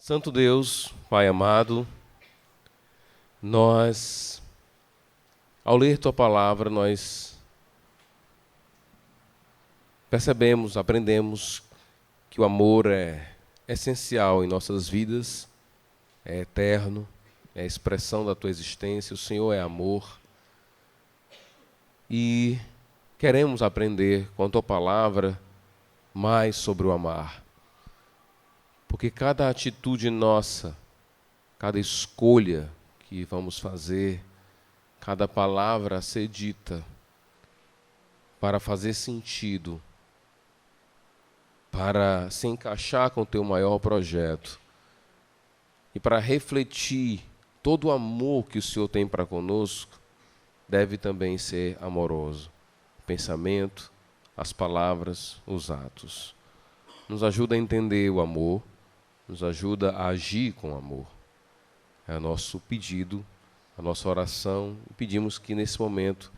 Santo Deus, Pai amado, ao ler Tua palavra, nós percebemos, aprendemos que o amor é essencial em nossas vidas, é eterno, é a expressão da Tua existência, o Senhor é amor. E queremos aprender com a Tua palavra mais sobre o amar. Porque cada atitude nossa, cada escolha que vamos fazer, cada palavra a ser dita, para fazer sentido, para se encaixar com o Teu maior projeto e para refletir todo o amor que o Senhor tem para conosco, deve também ser amoroso. O pensamento, as palavras, os atos. Nos ajuda a entender o amor, nos ajuda a agir com amor. É o nosso pedido, a nossa oração. Pedimos que nesse momento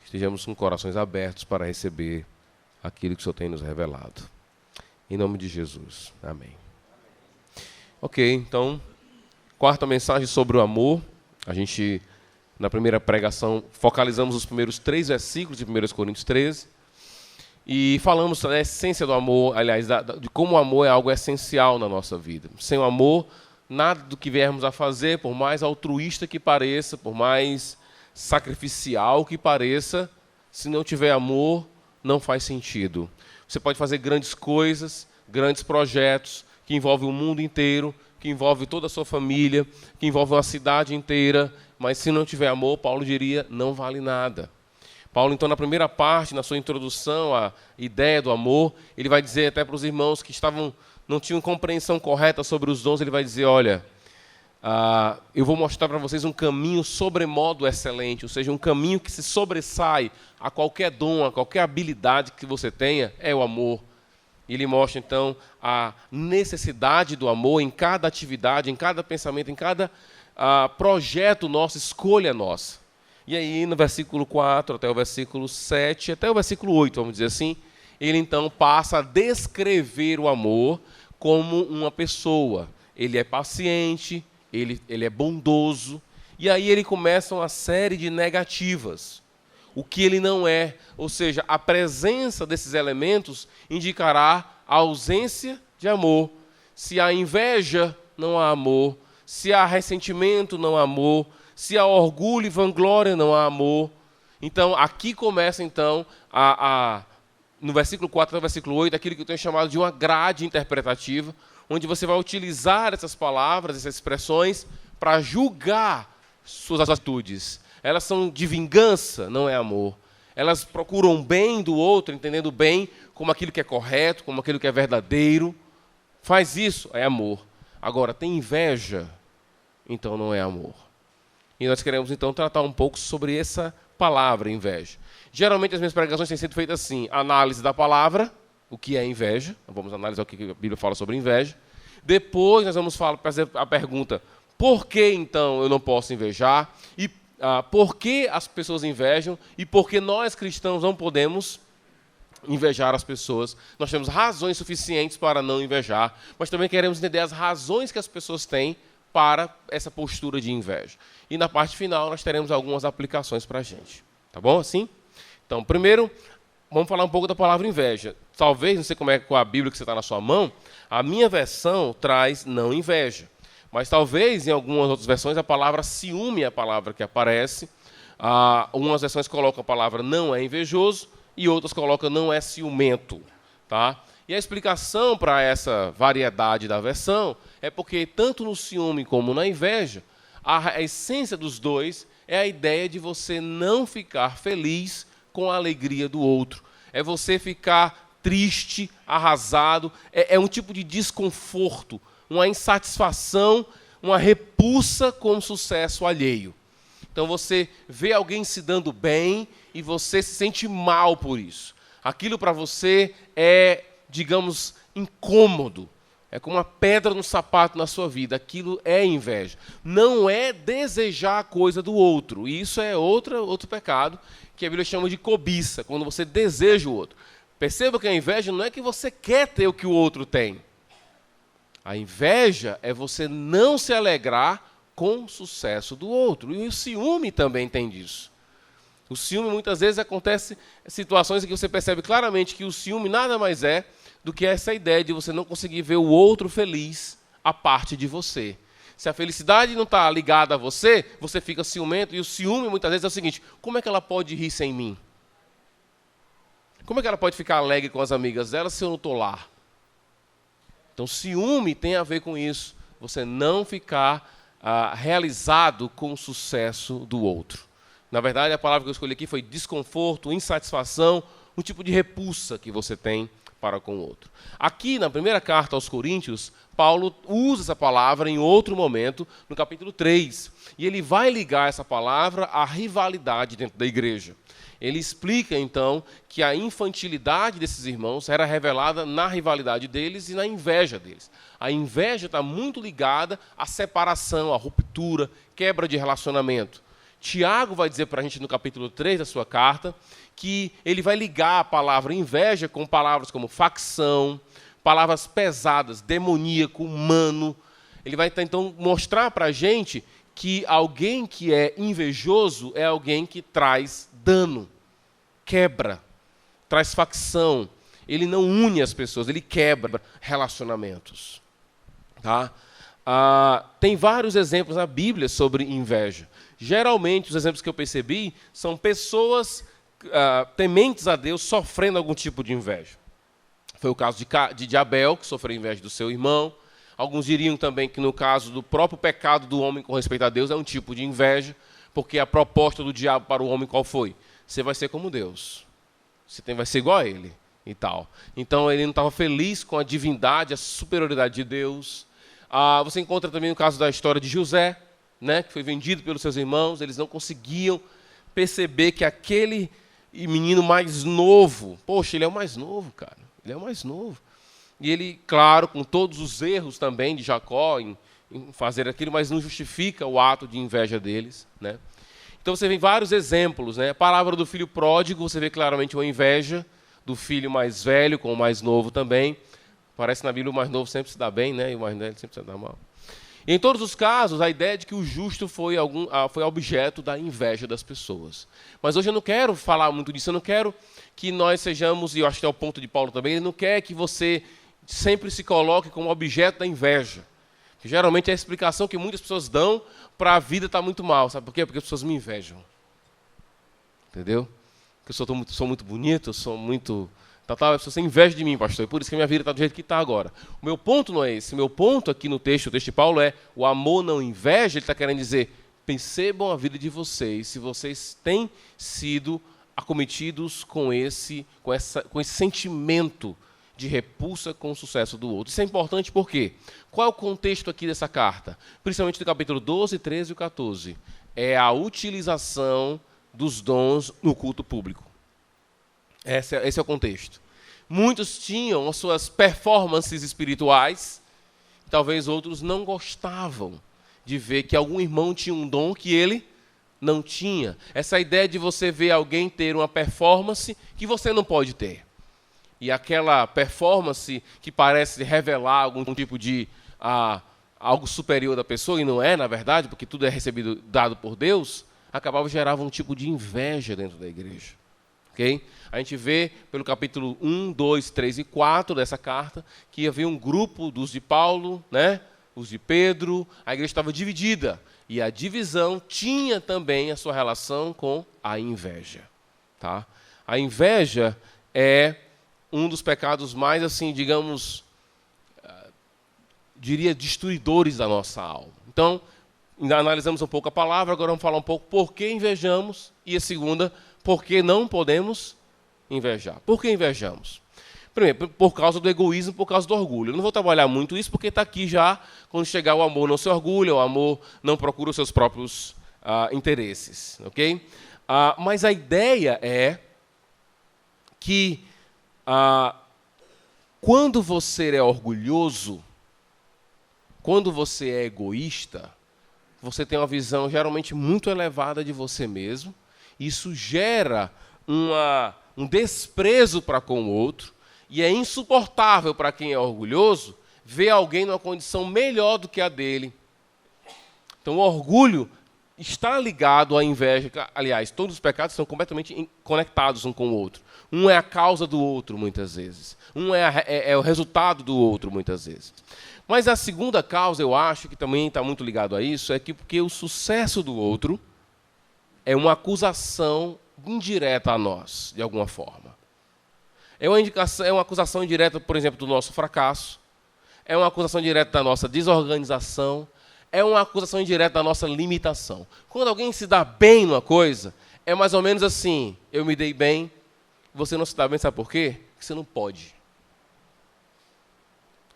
estejamos com corações abertos para receber aquilo que o Senhor tem nos revelado. Em nome de Jesus. Amém. Ok, então, quarta mensagem sobre o amor. A gente, na primeira pregação, focalizamos os primeiros 3 versículos de 1 Coríntios 13. E falamos da essência do amor, aliás, de como o amor é algo essencial na nossa vida. Sem o amor, nada do que viermos a fazer, por mais altruísta que pareça, por mais sacrificial que pareça, se não tiver amor, não faz sentido. Você pode fazer grandes coisas, grandes projetos, que envolvem o mundo inteiro, que envolvem toda a sua família, que envolvem uma cidade inteira, mas se não tiver amor, Paulo diria, não vale nada. Paulo, então, na primeira parte, na sua introdução à ideia do amor, ele vai dizer até para os irmãos que não tinham compreensão correta sobre os dons, ele vai dizer, olha, eu vou mostrar para vocês um caminho sobremodo excelente, ou seja, um caminho que se sobressai a qualquer dom, a qualquer habilidade que você tenha, é o amor. E ele mostra, então, a necessidade do amor em cada atividade, em cada pensamento, em cada projeto nosso, escolha nossa. E aí, no versículo 4 até o versículo 7, até o versículo 8, vamos dizer assim, ele então passa a descrever o amor como uma pessoa. Ele é paciente, ele é bondoso, e aí ele começa uma série de negativas. O que ele não é, ou seja, a presença desses elementos indicará a ausência de amor. Se há inveja, não há amor. Se há ressentimento, não há amor. Se há orgulho e vanglória, não há amor. Então, aqui começa, então, no versículo 4 até o versículo 8, aquilo que eu tenho chamado de uma grade interpretativa, onde você vai utilizar essas palavras, essas expressões, para julgar suas atitudes. Elas são de vingança, não é amor. Elas procuram o bem do outro, entendendo bem como aquilo que é correto, como aquilo que é verdadeiro. Faz isso, é amor. Agora, tem inveja, então não é amor. E nós queremos, então, tratar um pouco sobre essa palavra, inveja. Geralmente, as minhas pregações têm sido feitas assim, análise da palavra, o que é inveja. Vamos analisar o que a Bíblia fala sobre inveja. Depois, nós vamos fazer a pergunta, por que, então, eu não posso invejar? E por que as pessoas invejam? E por que nós, cristãos, não podemos invejar as pessoas? Nós temos razões suficientes para não invejar, mas também queremos entender as razões que as pessoas têm para essa postura de inveja. E na parte final nós teremos algumas aplicações para a gente. Tá bom assim? Então, primeiro, vamos falar um pouco da palavra inveja. Talvez, não sei como é com a Bíblia que você está na sua mão, a minha versão traz não inveja. Mas talvez em algumas outras versões a palavra ciúme é a palavra que aparece. Algumas versões colocam a palavra não é invejoso e outras colocam não é ciumento. Tá? E a explicação para essa variedade da versão é porque, tanto no ciúme como na inveja, a essência dos dois é a ideia de você não ficar feliz com a alegria do outro. É você ficar triste, arrasado, é um tipo de desconforto, uma insatisfação, uma repulsa com o sucesso alheio. Então você vê alguém se dando bem e você se sente mal por isso. Aquilo para você é, digamos, incômodo. É como uma pedra no sapato na sua vida. Aquilo é inveja. Não é desejar a coisa do outro. E isso é outro pecado que a Bíblia chama de cobiça, quando você deseja o outro. Perceba que a inveja não é que você quer ter o que o outro tem. A inveja é você não se alegrar com o sucesso do outro. E o ciúme também tem disso. O ciúme, muitas vezes, acontece em situações em que você percebe claramente que o ciúme nada mais é do que essa ideia de você não conseguir ver o outro feliz à parte de você. Se a felicidade não está ligada a você, você fica ciumento. E o ciúme, muitas vezes, é o seguinte: como é que ela pode rir sem mim? Como é que ela pode ficar alegre com as amigas dela se eu não estou lá? Então, ciúme tem a ver com isso. Você não ficar realizado com o sucesso do outro. Na verdade, a palavra que eu escolhi aqui foi desconforto, insatisfação, um tipo de repulsa que você tem para com o outro. Aqui, na primeira carta aos Coríntios, Paulo usa essa palavra em outro momento, no capítulo 3. E ele vai ligar essa palavra à rivalidade dentro da igreja. Ele explica, então, que a infantilidade desses irmãos era revelada na rivalidade deles e na inveja deles. A inveja está muito ligada à separação, à ruptura, quebra de relacionamento. Tiago vai dizer para a gente no capítulo 3 da sua carta que ele vai ligar a palavra inveja com palavras como facção, palavras pesadas, demoníaco, humano. Ele vai então mostrar para a gente que alguém que é invejoso é alguém que traz dano, quebra, traz facção. Ele não une as pessoas, ele quebra relacionamentos. Tá? Tem vários exemplos na Bíblia sobre inveja. Geralmente, os exemplos que eu percebi são pessoas tementes a Deus sofrendo algum tipo de inveja. Foi o caso de Abel, que sofreu inveja do seu irmão. Alguns diriam também que no caso do próprio pecado do homem com respeito a Deus é um tipo de inveja, porque a proposta do diabo para o homem qual foi? Você vai ser como Deus. Você vai ser igual a ele e tal. Então ele não estava feliz com a divindade, a superioridade de Deus. Você encontra também o caso da história de José, né, que foi vendido pelos seus irmãos. Eles não conseguiam perceber que aquele menino mais novo, poxa, ele é o mais novo, cara. Ele é o mais novo. E ele, claro, com todos os erros também de Jacó em fazer aquilo, mas não justifica o ato de inveja deles, né? Então você vê vários exemplos, né? A palavra do filho pródigo, você vê claramente uma inveja do filho mais velho com o mais novo também. Parece que na Bíblia o mais novo sempre se dá bem, né? E o mais velho sempre se dá mal. E em todos os casos, a ideia de que o justo foi objeto da inveja das pessoas. Mas hoje eu não quero falar muito disso, eu não quero que nós sejamos, e eu acho que é o ponto de Paulo também, ele não quer que você sempre se coloque como objeto da inveja. Que geralmente é a explicação que muitas pessoas dão para a vida estar muito mal. Sabe por quê? Porque as pessoas me invejam. Entendeu? Porque eu sou muito bonito, eu sou muito... As pessoas têm inveja de mim, pastor, e por isso que a minha vida está do jeito que está agora. O meu ponto não é esse. O meu ponto aqui no texto de Paulo é o amor não inveja. Ele está querendo dizer, percebam a vida de vocês, se vocês têm sido acometidos com esse sentimento de repulsa com o sucesso do outro. Isso é importante por quê? Qual é o contexto aqui dessa carta? Principalmente do capítulo 12, 13 e 14. É a utilização dos dons no culto público. Esse é o contexto. Muitos tinham as suas performances espirituais, talvez outros não gostavam de ver que algum irmão tinha um dom que ele não tinha. Essa ideia de você ver alguém ter uma performance que você não pode ter. E aquela performance que parece revelar algum tipo de algo superior da pessoa, e não é, na verdade, porque tudo é dado por Deus, gerava um tipo de inveja dentro da igreja. Okay? A gente vê pelo capítulo 1, 2, 3 e 4 dessa carta que havia um grupo dos de Paulo, né? Os de Pedro, a igreja estava dividida. E a divisão tinha também a sua relação com a inveja. Tá? A inveja é um dos pecados mais, assim, digamos, diria, destruidores da nossa alma. Então, analisamos um pouco a palavra, agora vamos falar um pouco por que invejamos, e a segunda, por que não podemos invejar. Por que invejamos? Primeiro, por causa do egoísmo, por causa do orgulho. Eu não vou trabalhar muito isso, porque está aqui já, quando chegar o amor não se orgulha, o amor não procura os seus próprios interesses. Okay? Mas a ideia é que quando você é orgulhoso, quando você é egoísta, você tem uma visão geralmente muito elevada de você mesmo. Isso gera um desprezo para com o outro, e é insuportável para quem é orgulhoso vê alguém numa condição melhor do que a dele. Então, o orgulho está ligado à inveja. Aliás, todos os pecados são completamente conectados um com o outro. Um é a causa do outro, muitas vezes. Um é o resultado do outro, muitas vezes. Mas a segunda causa, eu acho, que também está muito ligado a isso, é que porque o sucesso do outro é uma acusação indireta a nós, de alguma forma. É uma acusação indireta, por exemplo, do nosso fracasso. É uma acusação direta da nossa desorganização. É uma acusação indireta da nossa limitação. Quando alguém se dá bem numa coisa, é mais ou menos assim: eu me dei bem, você não se dá bem, sabe por quê? Porque você não pode.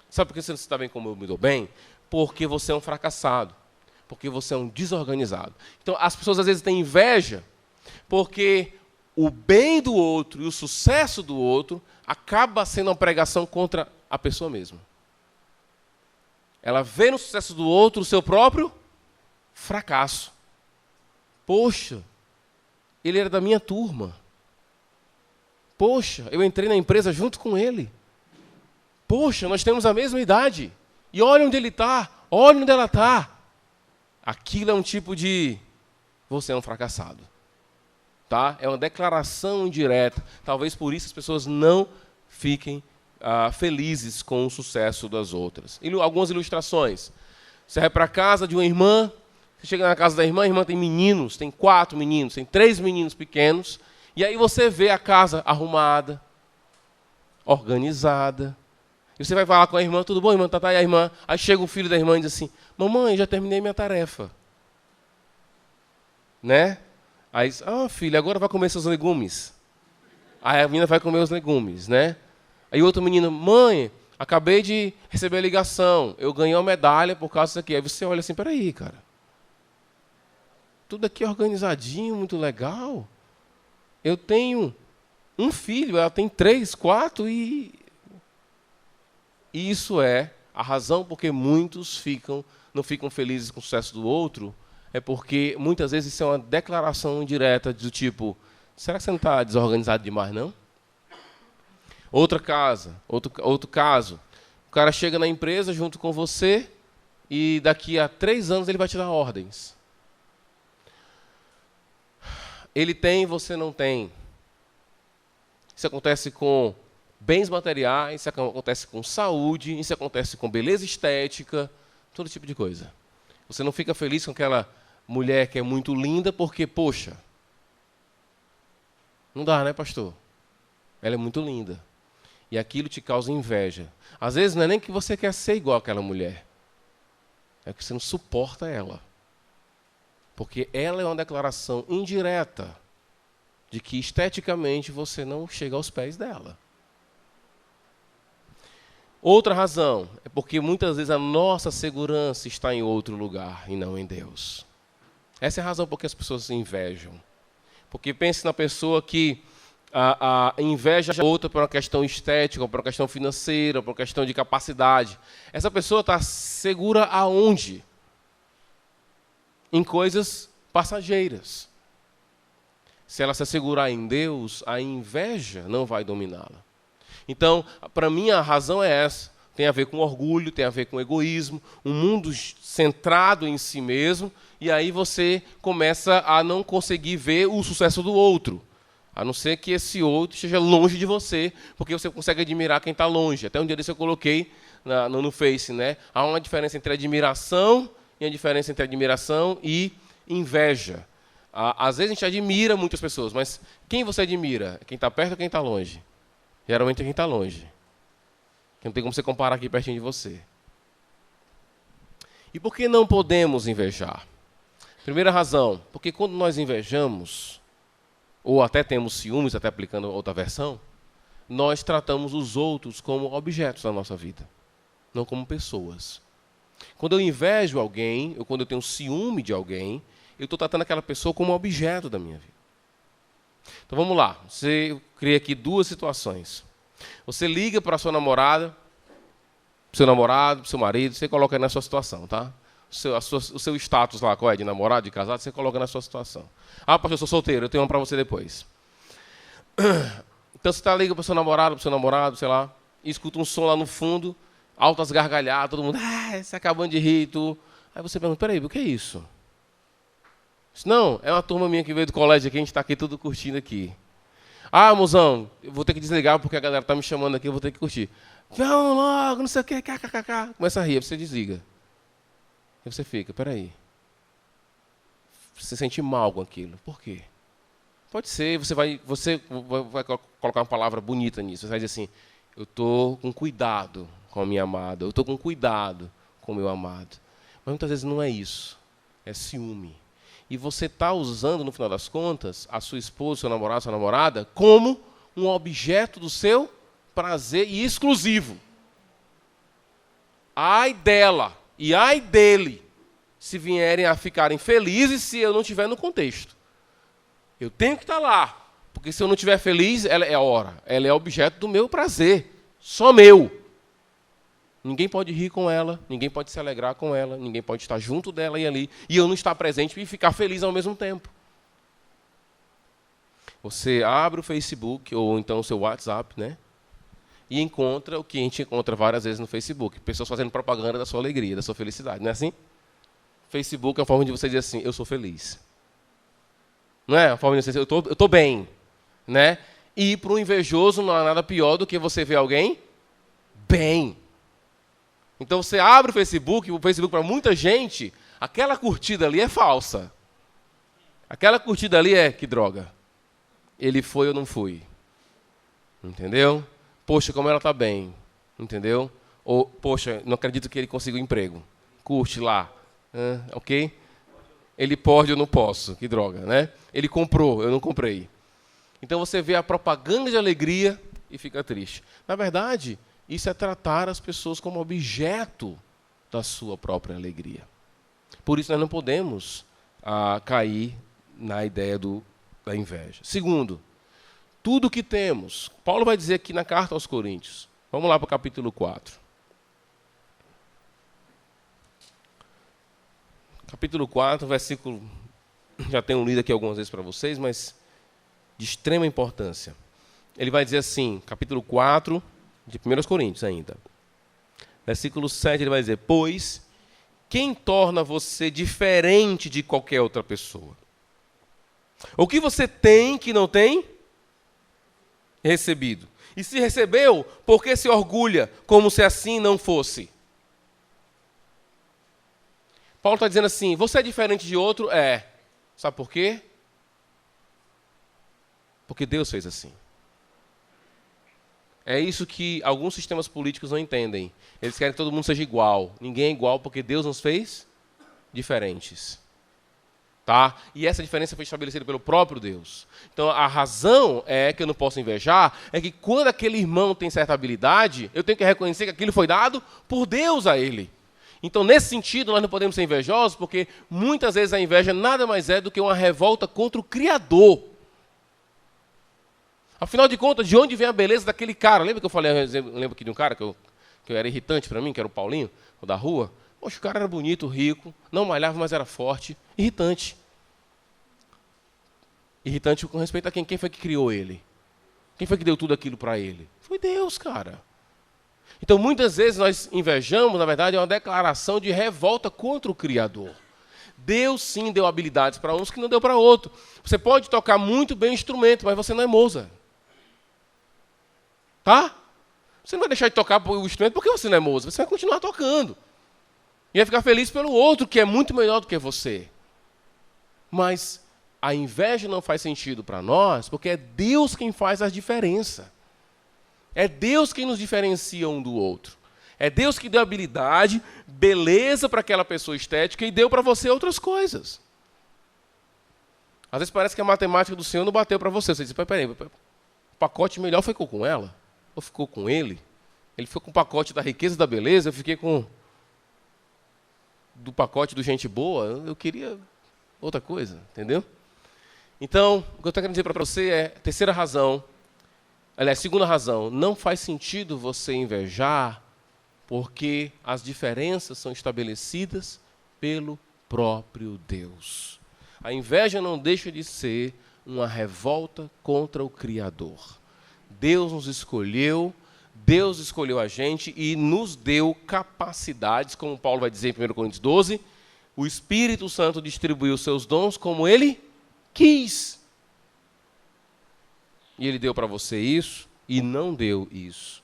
Sabe por que você não se dá bem como eu me dou bem? Porque você é um fracassado. Porque você é um desorganizado. Então, as pessoas às vezes têm inveja porque o bem do outro e o sucesso do outro acaba sendo uma pregação contra a pessoa mesma. Ela vê no sucesso do outro o seu próprio fracasso. Poxa, ele era da minha turma. Poxa, eu entrei na empresa junto com ele. Poxa, nós temos a mesma idade. E olha onde ele está, olha onde ela está. Aquilo é um tipo de... você é um fracassado. Tá? É uma declaração indireta. Talvez por isso as pessoas não fiquem felizes com o sucesso das outras. Algumas ilustrações. Você vai para a casa de uma irmã, você chega na casa da irmã, a irmã tem meninos, tem 4 meninos, tem 3 meninos pequenos, e aí você vê a casa arrumada, organizada. E você vai falar com a irmã: tudo bom, irmã? Tá, e a irmã, aí chega o filho da irmã e diz assim: mamãe, já terminei minha tarefa. Né? Aí diz: filho, agora vai comer seus legumes. Aí a menina vai comer os legumes, né? Aí outro menino: mãe, acabei de receber a ligação, eu ganhei uma medalha por causa disso aqui. Aí você olha assim: peraí, cara. Tudo aqui organizadinho, muito legal. Eu tenho um filho, ela tem 3, 4 e isso é a razão porque muitos não ficam felizes com o sucesso do outro, é porque muitas vezes isso é uma declaração indireta do tipo: será que você não está desorganizado demais, não? Outro caso, o cara chega na empresa junto com você e daqui a 3 anos ele vai te dar ordens. Ele tem, você não tem. Isso acontece com bens materiais, isso acontece com saúde, isso acontece com beleza estética, todo tipo de coisa. Você não fica feliz com aquela mulher que é muito linda porque, poxa, não dá, né, pastor? Ela é muito linda. E aquilo te causa inveja. Às vezes não é nem que você quer ser igual àquela mulher, é que você não suporta ela. Porque ela é uma declaração indireta de que esteticamente você não chega aos pés dela. Outra razão é porque muitas vezes a nossa segurança está em outro lugar e não em Deus. Essa é a razão por que as pessoas se invejam. Porque pense na pessoa que a inveja outra por uma questão estética, por uma questão financeira, por uma questão de capacidade. Essa pessoa está segura aonde? Em coisas passageiras. Se ela se assegurar em Deus, a inveja não vai dominá-la. Então, para mim, a razão é essa. Tem a ver com orgulho, tem a ver com egoísmo, um mundo centrado em si mesmo, e aí você começa a não conseguir ver o sucesso do outro. A não ser que esse outro esteja longe de você, porque você consegue admirar quem está longe. Até um dia desse eu coloquei no Face, né? Há uma diferença entre admiração e inveja. Às vezes a gente admira muitas pessoas, mas quem você admira? Quem está perto ou quem está longe? Geralmente é quem está longe. Não tem como você comparar aqui pertinho de você. E por que não podemos invejar? Primeira razão, porque quando nós invejamos, ou até temos ciúmes, até aplicando outra versão, nós tratamos os outros como objetos da nossa vida, não como pessoas. Quando eu invejo alguém, ou quando eu tenho ciúme de alguém, eu estou tratando aquela pessoa como objeto da minha vida. Então vamos lá, eu criei aqui 2 situações. Você liga para a sua namorada, para o seu namorado, para o seu marido, você coloca aí na sua situação, tá? O seu status lá, qual é? De namorado, de casado, você coloca na sua situação. Pastor, eu sou solteiro, eu tenho uma para você depois. Então você liga para o seu namorado, sei lá, e escuta um som lá no fundo, altas gargalhadas, todo mundo, se acabando de rir, tu. Aí você pergunta, peraí, o que é isso? Não, é uma turma minha que veio do colégio aqui, a gente está aqui tudo curtindo aqui. Mozão, eu vou ter que desligar porque a galera está me chamando aqui, eu vou ter que curtir. Vamos logo, não sei o quê, kkkk. Começa a rir, aí você desliga. Aí você fica, peraí. Você sente mal com aquilo. Por quê? Pode ser, você vai colocar uma palavra bonita nisso. Você vai dizer assim, eu estou com cuidado com a minha amada, eu estou com cuidado com o meu amado. Mas muitas vezes não é isso, é ciúme. E você está usando, no final das contas, a sua esposa, seu namorado, sua namorada, como um objeto do seu prazer e exclusivo. Ai dela e ai dele, se vierem a ficarem felizes se eu não estiver no contexto. Eu tenho que estar lá, porque se eu não estiver feliz, ela é objeto do meu prazer, só meu. Ninguém pode rir com ela, ninguém pode se alegrar com ela, ninguém pode estar junto dela e ali, e eu não estar presente e ficar feliz ao mesmo tempo. Você abre o Facebook, ou então o seu WhatsApp, né? E encontra o que a gente encontra várias vezes no Facebook, pessoas fazendo propaganda da sua alegria, da sua felicidade, não é assim? Facebook é uma forma de você dizer assim, eu sou feliz. Não é? Uma forma de você dizer, eu estou bem. Né? E para o invejoso não há nada pior do que você ver alguém bem. Então você abre o Facebook para muita gente, aquela curtida ali é falsa. Aquela curtida ali é, que droga. Ele foi ou não fui. Entendeu? Poxa, como ela está bem. Entendeu? Ou, poxa, não acredito que ele conseguiu emprego. Curte lá. Ok? Ele pode, eu não posso. Que droga, né? Ele comprou, eu não comprei. Então você vê a propaganda de alegria e fica triste. Na verdade, isso é tratar as pessoas como objeto da sua própria alegria. Por isso nós não podemos cair na ideia da inveja. Segundo, tudo que temos. Paulo vai dizer aqui na carta aos Coríntios. Vamos lá para o capítulo 4. Capítulo 4, versículo... Já tenho lido aqui algumas vezes para vocês, mas de extrema importância. Ele vai dizer assim, capítulo 4, de 1 Coríntios ainda. Versículo 7, ele vai dizer, pois, quem torna você diferente de qualquer outra pessoa? O que você tem que não tem recebido? E se recebeu, por que se orgulha, como se assim não fosse? Paulo está dizendo assim, você é diferente de outro? É. Sabe por quê? Porque Deus fez assim. É isso que alguns sistemas políticos não entendem. Eles querem que todo mundo seja igual. Ninguém é igual porque Deus nos fez diferentes. Tá? E essa diferença foi estabelecida pelo próprio Deus. Então a razão que eu não posso invejar é que quando aquele irmão tem certa habilidade, eu tenho que reconhecer que aquilo foi dado por Deus a ele. Então, nesse sentido, nós não podemos ser invejosos, porque muitas vezes a inveja nada mais é do que uma revolta contra o Criador. Afinal de contas, de onde vem a beleza daquele cara? Lembra que eu falei, lembro aqui de um cara que era irritante para mim, que era o Paulinho, o da rua? Poxa, o cara era bonito, rico, não malhava, mas era forte. Irritante. Irritante com respeito a quem? Quem foi que criou ele? Quem foi que deu tudo aquilo para ele? Foi Deus, cara. Então, muitas vezes nós invejamos, na verdade, é uma declaração de revolta contra o Criador. Deus, sim, deu habilidades para uns que não deu para outros. Você pode tocar muito bem o instrumento, mas você não é Mozart. Tá? Você não vai deixar de tocar o instrumento porque você não é Mozart. Você vai continuar tocando. E vai ficar feliz pelo outro, que é muito melhor do que você. Mas a inveja não faz sentido para nós, porque é Deus quem faz a diferença. É Deus quem nos diferencia um do outro. É Deus que deu habilidade, beleza para aquela pessoa estética e deu para você outras coisas. Às vezes parece que a matemática do Senhor não bateu para você. Você diz, peraí, o pacote melhor ficou com ela? Ou ficou com ele? Ele ficou com o pacote da riqueza e da beleza, eu fiquei com do pacote do gente boa, eu queria outra coisa, entendeu? Então, o que eu estou querendo dizer para você é, terceira razão, aliás, segunda razão, não faz sentido você invejar porque as diferenças são estabelecidas pelo próprio Deus. A inveja não deixa de ser uma revolta contra o Criador. Deus nos escolheu, Deus escolheu a gente e nos deu capacidades, como Paulo vai dizer em 1 Coríntios 12, o Espírito Santo distribuiu seus dons como ele quis. E ele deu para você isso e não deu isso.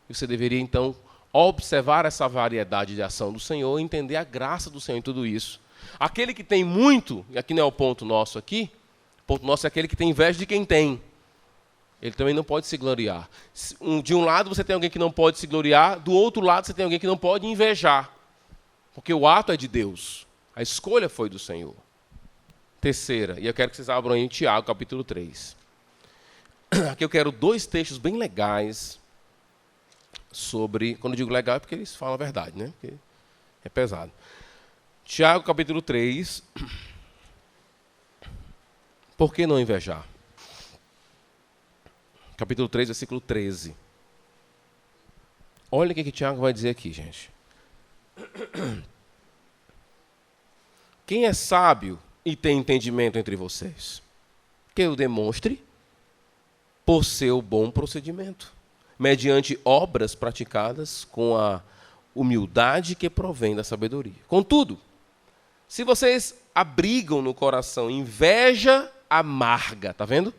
E você deveria, então, observar essa variedade de ação do Senhor e entender a graça do Senhor em tudo isso. Aquele que tem muito, e aqui não é o ponto nosso aqui, o ponto nosso é aquele que tem inveja de quem tem. Ele também não pode se gloriar. De um lado você tem alguém que não pode se gloriar, do outro lado você tem alguém que não pode invejar. Porque o ato é de Deus. A escolha foi do Senhor. Terceira, e eu quero que vocês abram aí em Tiago, capítulo 3. Aqui eu quero 2 textos bem legais sobre... Quando eu digo legal é porque eles falam a verdade, né? Porque é pesado. Tiago, capítulo 3. Por que não invejar? Capítulo 3, versículo 13. Olha o que Tiago vai dizer aqui, gente. Quem é sábio e tem entendimento entre vocês? Que o demonstre por seu bom procedimento, mediante obras praticadas com a humildade que provém da sabedoria. Contudo, se vocês abrigam no coração inveja amarga, tá vendo?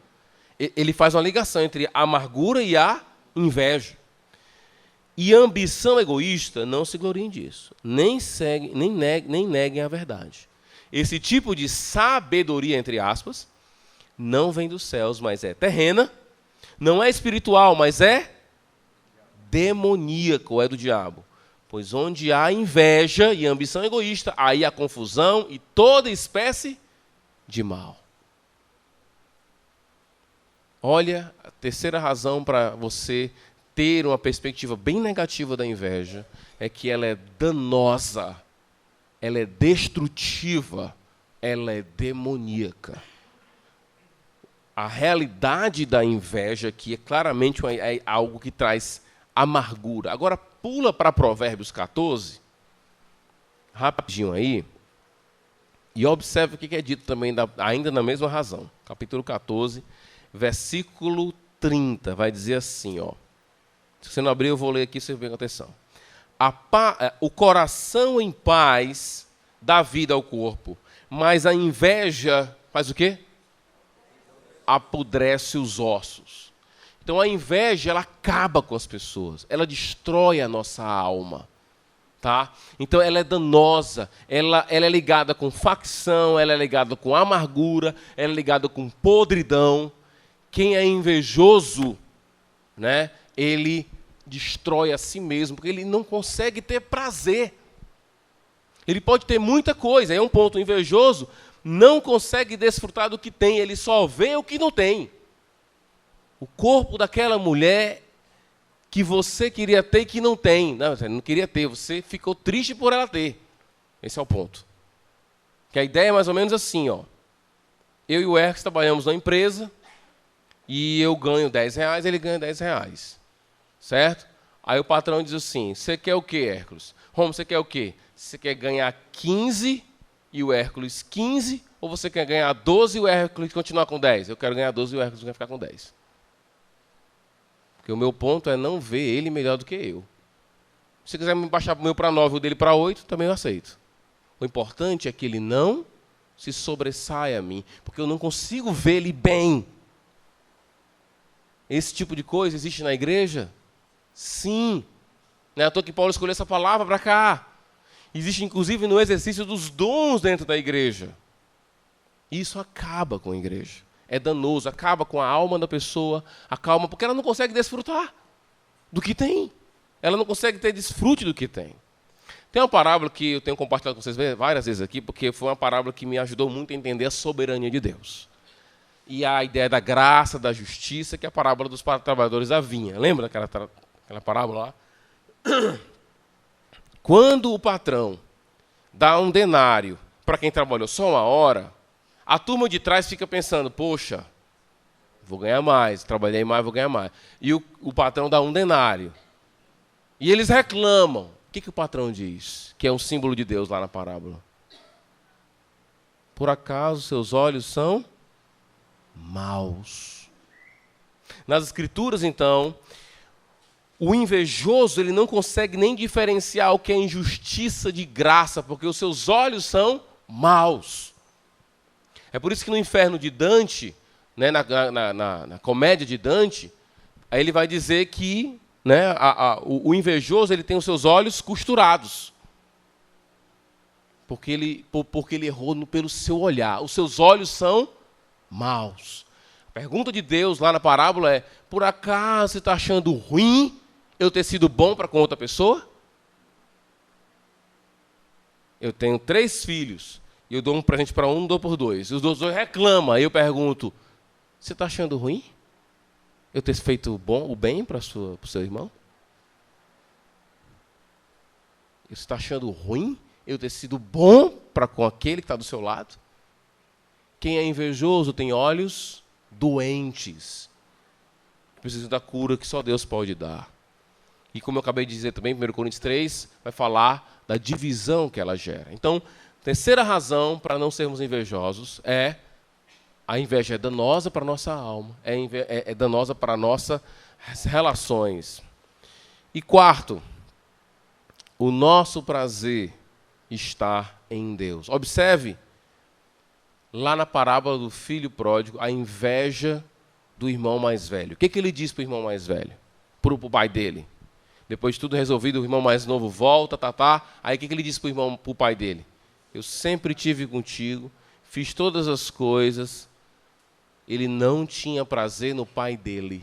Ele faz uma ligação entre a amargura e a inveja. E a ambição egoísta, não se gloriem disso. Nem neguem a verdade. Esse tipo de sabedoria, entre aspas, não vem dos céus, mas é terrena. Não é espiritual, mas é demoníaco, é do diabo. Pois onde há inveja e ambição egoísta, aí há confusão e toda espécie de mal. Olha, a terceira razão para você ter uma perspectiva bem negativa da inveja é que ela é danosa, ela é destrutiva, ela é demoníaca. A realidade da inveja aqui é claramente algo que traz amargura. Agora pula para Provérbios 14, rapidinho aí, e observe o que é dito também, ainda na mesma razão. Capítulo 14, versículo 30, vai dizer assim, ó. Se você não abrir, eu vou ler aqui, você vê com atenção. O coração em paz dá vida ao corpo, mas a inveja faz o quê? Apodrece os ossos. Então a inveja, ela acaba com as pessoas, ela destrói a nossa alma. Tá? Então ela é danosa, ela é ligada com facção, ela é ligada com amargura, ela é ligada com podridão. Quem é invejoso, né, ele destrói a si mesmo, porque ele não consegue ter prazer. Ele pode ter muita coisa, é um ponto. O invejoso não consegue desfrutar do que tem, ele só vê o que não tem. O corpo daquela mulher que você queria ter e que não tem. Não, você não queria ter, você ficou triste por ela ter. Esse é o ponto. Que a ideia é mais ou menos assim, ó. Eu e o Hércules trabalhamos na empresa e eu ganho R$10, ele ganha R$10. Certo? Aí o patrão diz assim, você quer o quê, Hércules? Romo, você quer o quê? Você quer ganhar 15 e o Hércules 15? Ou você quer ganhar 12 e o Hércules continuar com 10? Eu quero ganhar 12 e o Hércules vai ficar com 10. Porque o meu ponto é não ver ele melhor do que eu. Se quiser me baixar o meu para 9 e o dele para 8, também eu aceito. O importante é que ele não se sobressaia a mim, porque eu não consigo ver ele bem. Esse tipo de coisa existe na igreja? Sim. Não é à toa que Paulo escolheu essa palavra para cá. Existe inclusive no exercício dos dons dentro da igreja. Isso acaba com a igreja. É danoso, acaba com a alma da pessoa, acalma, porque ela não consegue desfrutar do que tem. Ela não consegue ter desfrute do que tem. Tem uma parábola que eu tenho compartilhado com vocês várias vezes aqui, porque foi uma parábola que me ajudou muito a entender a soberania de Deus. E a ideia da graça, da justiça, que é a parábola dos trabalhadores da vinha. Lembra aquela parábola lá? Quando o patrão dá um denário para quem trabalhou só uma hora, a turma de trás fica pensando, poxa, vou ganhar mais, trabalhei mais, vou ganhar mais. E o patrão dá um denário. E eles reclamam. O que o patrão diz? Que é um símbolo de Deus lá na parábola. Por acaso seus olhos são maus? Nas Escrituras, então, O invejoso, ele não consegue nem diferenciar o que é injustiça de graça, porque os seus olhos são maus. É por isso que no inferno de Dante, né, na comédia de Dante, aí ele vai dizer que, né, o invejoso ele tem os seus olhos costurados. Porque ele errou pelo seu olhar. Os seus olhos são maus. A pergunta de Deus lá na parábola é: por acaso você está achando ruim eu ter sido bom para com outra pessoa? Eu tenho 3 filhos. E eu dou um presente para um, não dou por 2. E os dois reclamam. Aí eu pergunto: você está achando ruim eu ter feito o bem para o seu irmão? Você está achando ruim eu ter sido bom para com aquele que está do seu lado? Quem é invejoso tem olhos doentes. Precisa da cura que só Deus pode dar. E como eu acabei de dizer também, 1 Coríntios 3, vai falar da divisão que ela gera. Então, terceira razão para não sermos invejosos é: a inveja é danosa para a nossa alma, é danosa para nossas relações. E quarto, o nosso prazer está em Deus. Observe, lá na parábola do filho pródigo, a inveja do irmão mais velho. O que ele diz para o irmão mais velho? Para o pai dele? Depois de tudo resolvido, o irmão mais novo volta, Aí o que ele diz para o pai dele? Eu sempre estive contigo, fiz todas as coisas. Ele não tinha prazer no pai dele.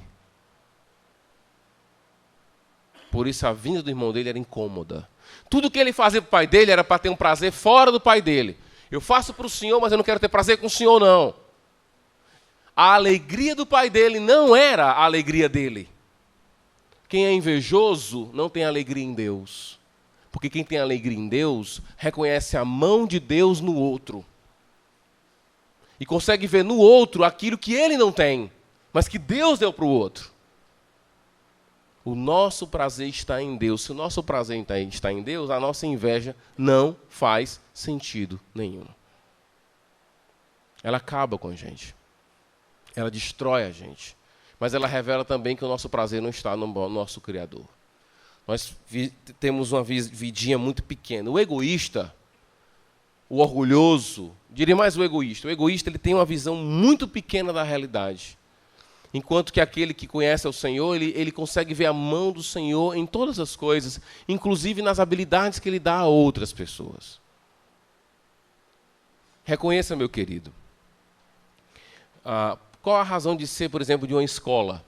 Por isso a vinda do irmão dele era incômoda. Tudo que ele fazia para o pai dele era para ter um prazer fora do pai dele. Eu faço para o senhor, mas eu não quero ter prazer com o senhor, não. A alegria do pai dele não era a alegria dele. Quem é invejoso não tem alegria em Deus. Porque quem tem alegria em Deus reconhece a mão de Deus no outro. E consegue ver no outro aquilo que ele não tem, mas que Deus deu para o outro. O nosso prazer está em Deus. Se o nosso prazer está em Deus, a nossa inveja não faz sentido nenhum. Ela acaba com a gente. Ela destrói a gente. Mas ela revela também que o nosso prazer não está no nosso Criador. Nós temos uma vidinha muito pequena. O egoísta, o orgulhoso, diria mais o egoísta ele tem uma visão muito pequena da realidade. Enquanto que aquele que conhece o Senhor, ele consegue ver a mão do Senhor em todas as coisas, inclusive nas habilidades que ele dá a outras pessoas. Reconheça, meu querido, qual a razão de ser, por exemplo, de uma escola?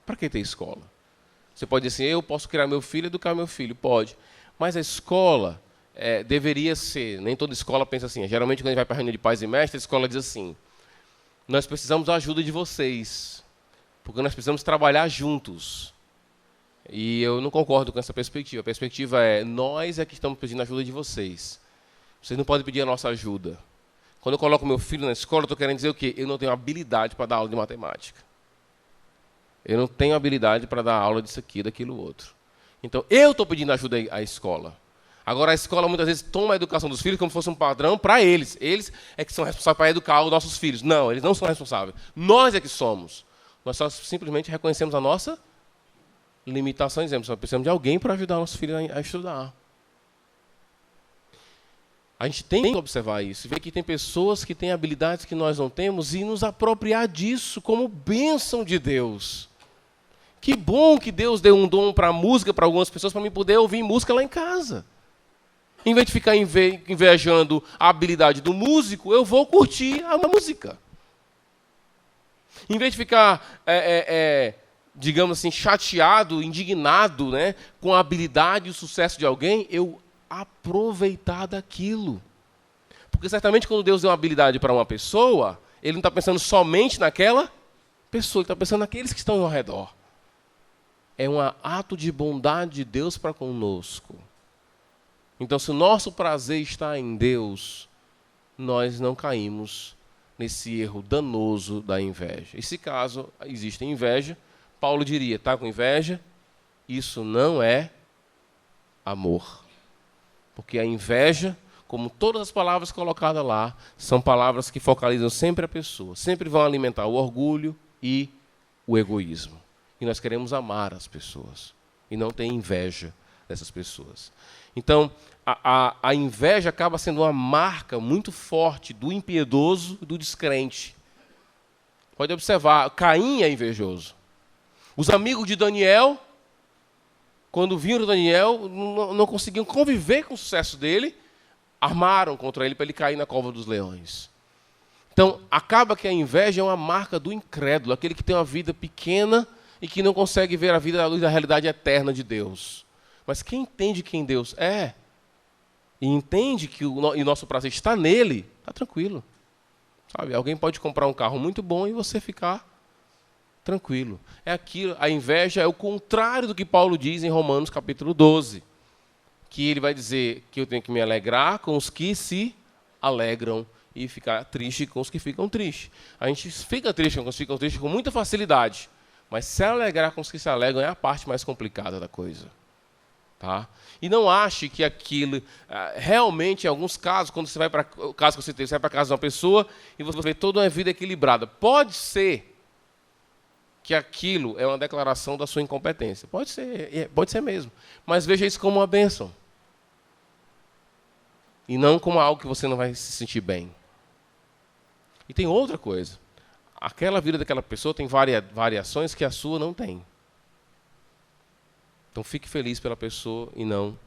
Para que ter escola? Você pode dizer assim: eu posso criar meu filho e educar meu filho. Pode. Mas a escola deveria ser, nem toda escola pensa assim. Geralmente, quando a gente vai para a reunião de pais e mestres, a escola diz assim: nós precisamos da ajuda de vocês, porque nós precisamos trabalhar juntos. E eu não concordo com essa perspectiva. A perspectiva é: nós é que estamos pedindo a ajuda de vocês. Vocês não podem pedir a nossa ajuda. Quando eu coloco meu filho na escola, eu estou querendo dizer o quê? Eu não tenho habilidade para dar aula de matemática. Eu não tenho habilidade para dar aula disso aqui, daquilo outro. Então, eu estou pedindo ajuda à escola. Agora, a escola muitas vezes toma a educação dos filhos como se fosse um padrão para eles. Eles é que são responsáveis para educar os nossos filhos. Não, eles não são responsáveis. Nós é que somos. Nós só simplesmente reconhecemos a nossa limitação e dizemos: nós precisamos de alguém para ajudar nossos filhos a estudar. A gente tem que observar isso, ver que tem pessoas que têm habilidades que nós não temos e nos apropriar disso como bênção de Deus. Que bom que Deus deu um dom para a música para algumas pessoas, para mim poder ouvir música lá em casa. Em vez de ficar invejando a habilidade do músico, eu vou curtir a música. Em vez de ficar, digamos assim, chateado, indignado, né, com a habilidade e o sucesso de alguém, eu aproveitar daquilo. Porque certamente quando Deus deu uma habilidade para uma pessoa, Ele não está pensando somente naquela pessoa, Ele está pensando naqueles que estão ao redor. É um ato de bondade de Deus para conosco. Então, se o nosso prazer está em Deus, nós não caímos nesse erro danoso da inveja. E se caso existe inveja, Paulo diria: está com inveja? Isso não é amor. Porque a inveja, como todas as palavras colocadas lá, são palavras que focalizam sempre a pessoa, sempre vão alimentar o orgulho e o egoísmo. E nós queremos amar as pessoas e não ter inveja dessas pessoas. Então, a inveja acaba sendo uma marca muito forte do impiedoso e do descrente. Pode observar, Caim é invejoso. Os amigos de Daniel, quando viram Daniel, não conseguiam conviver com o sucesso dele, armaram contra ele para ele cair na cova dos leões. Então, acaba que a inveja é uma marca do incrédulo, aquele que tem uma vida pequena e que não consegue ver a vida à luz da realidade eterna de Deus. Mas quem entende quem Deus é, e entende que o nosso prazer está nele, está tranquilo. Sabe? Alguém pode comprar um carro muito bom e você ficar tranquilo. É aquilo, a inveja é o contrário do que Paulo diz em Romanos capítulo 12. Que ele vai dizer que eu tenho que me alegrar com os que se alegram e ficar triste com os que ficam tristes. A gente fica triste com os que ficam tristes com muita facilidade, mas se alegrar com os que se alegram é a parte mais complicada da coisa. Tá? E não ache que aquilo, realmente, em alguns casos, quando você vai para o caso que você teve, você vai para a casa de uma pessoa e você vê toda uma vida equilibrada. Pode ser que aquilo é uma declaração da sua incompetência. Pode ser mesmo. Mas veja isso como uma bênção. E não como algo que você não vai se sentir bem. E tem outra coisa. Aquela vida daquela pessoa tem variações que a sua não tem. Então fique feliz pela pessoa e não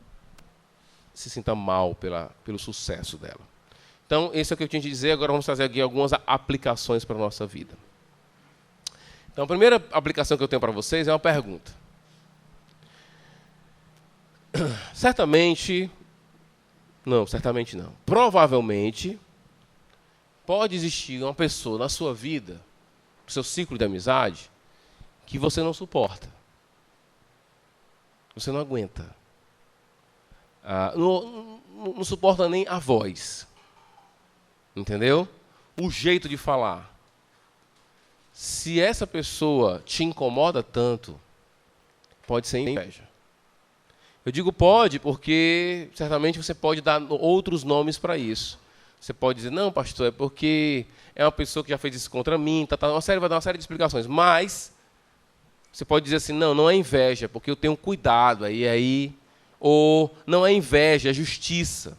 se sinta mal pelo sucesso dela. Então, esse é o que eu tinha que dizer. Agora vamos trazer aqui algumas aplicações para a nossa vida. Então, a primeira aplicação que eu tenho para vocês é uma pergunta. Certamente não. Provavelmente, pode existir uma pessoa na sua vida, no seu ciclo de amizade, que você não suporta. Você não aguenta. Não suporta nem a voz. Entendeu? O jeito de falar. Se essa pessoa te incomoda tanto, pode ser inveja. Eu digo pode porque certamente você pode dar outros nomes para isso. Você pode dizer, não, pastor, é porque é uma pessoa que já fez isso contra mim, vai dar uma série de explicações. Mas você pode dizer assim, não é inveja, porque eu tenho cuidado. Ou não é inveja, é justiça.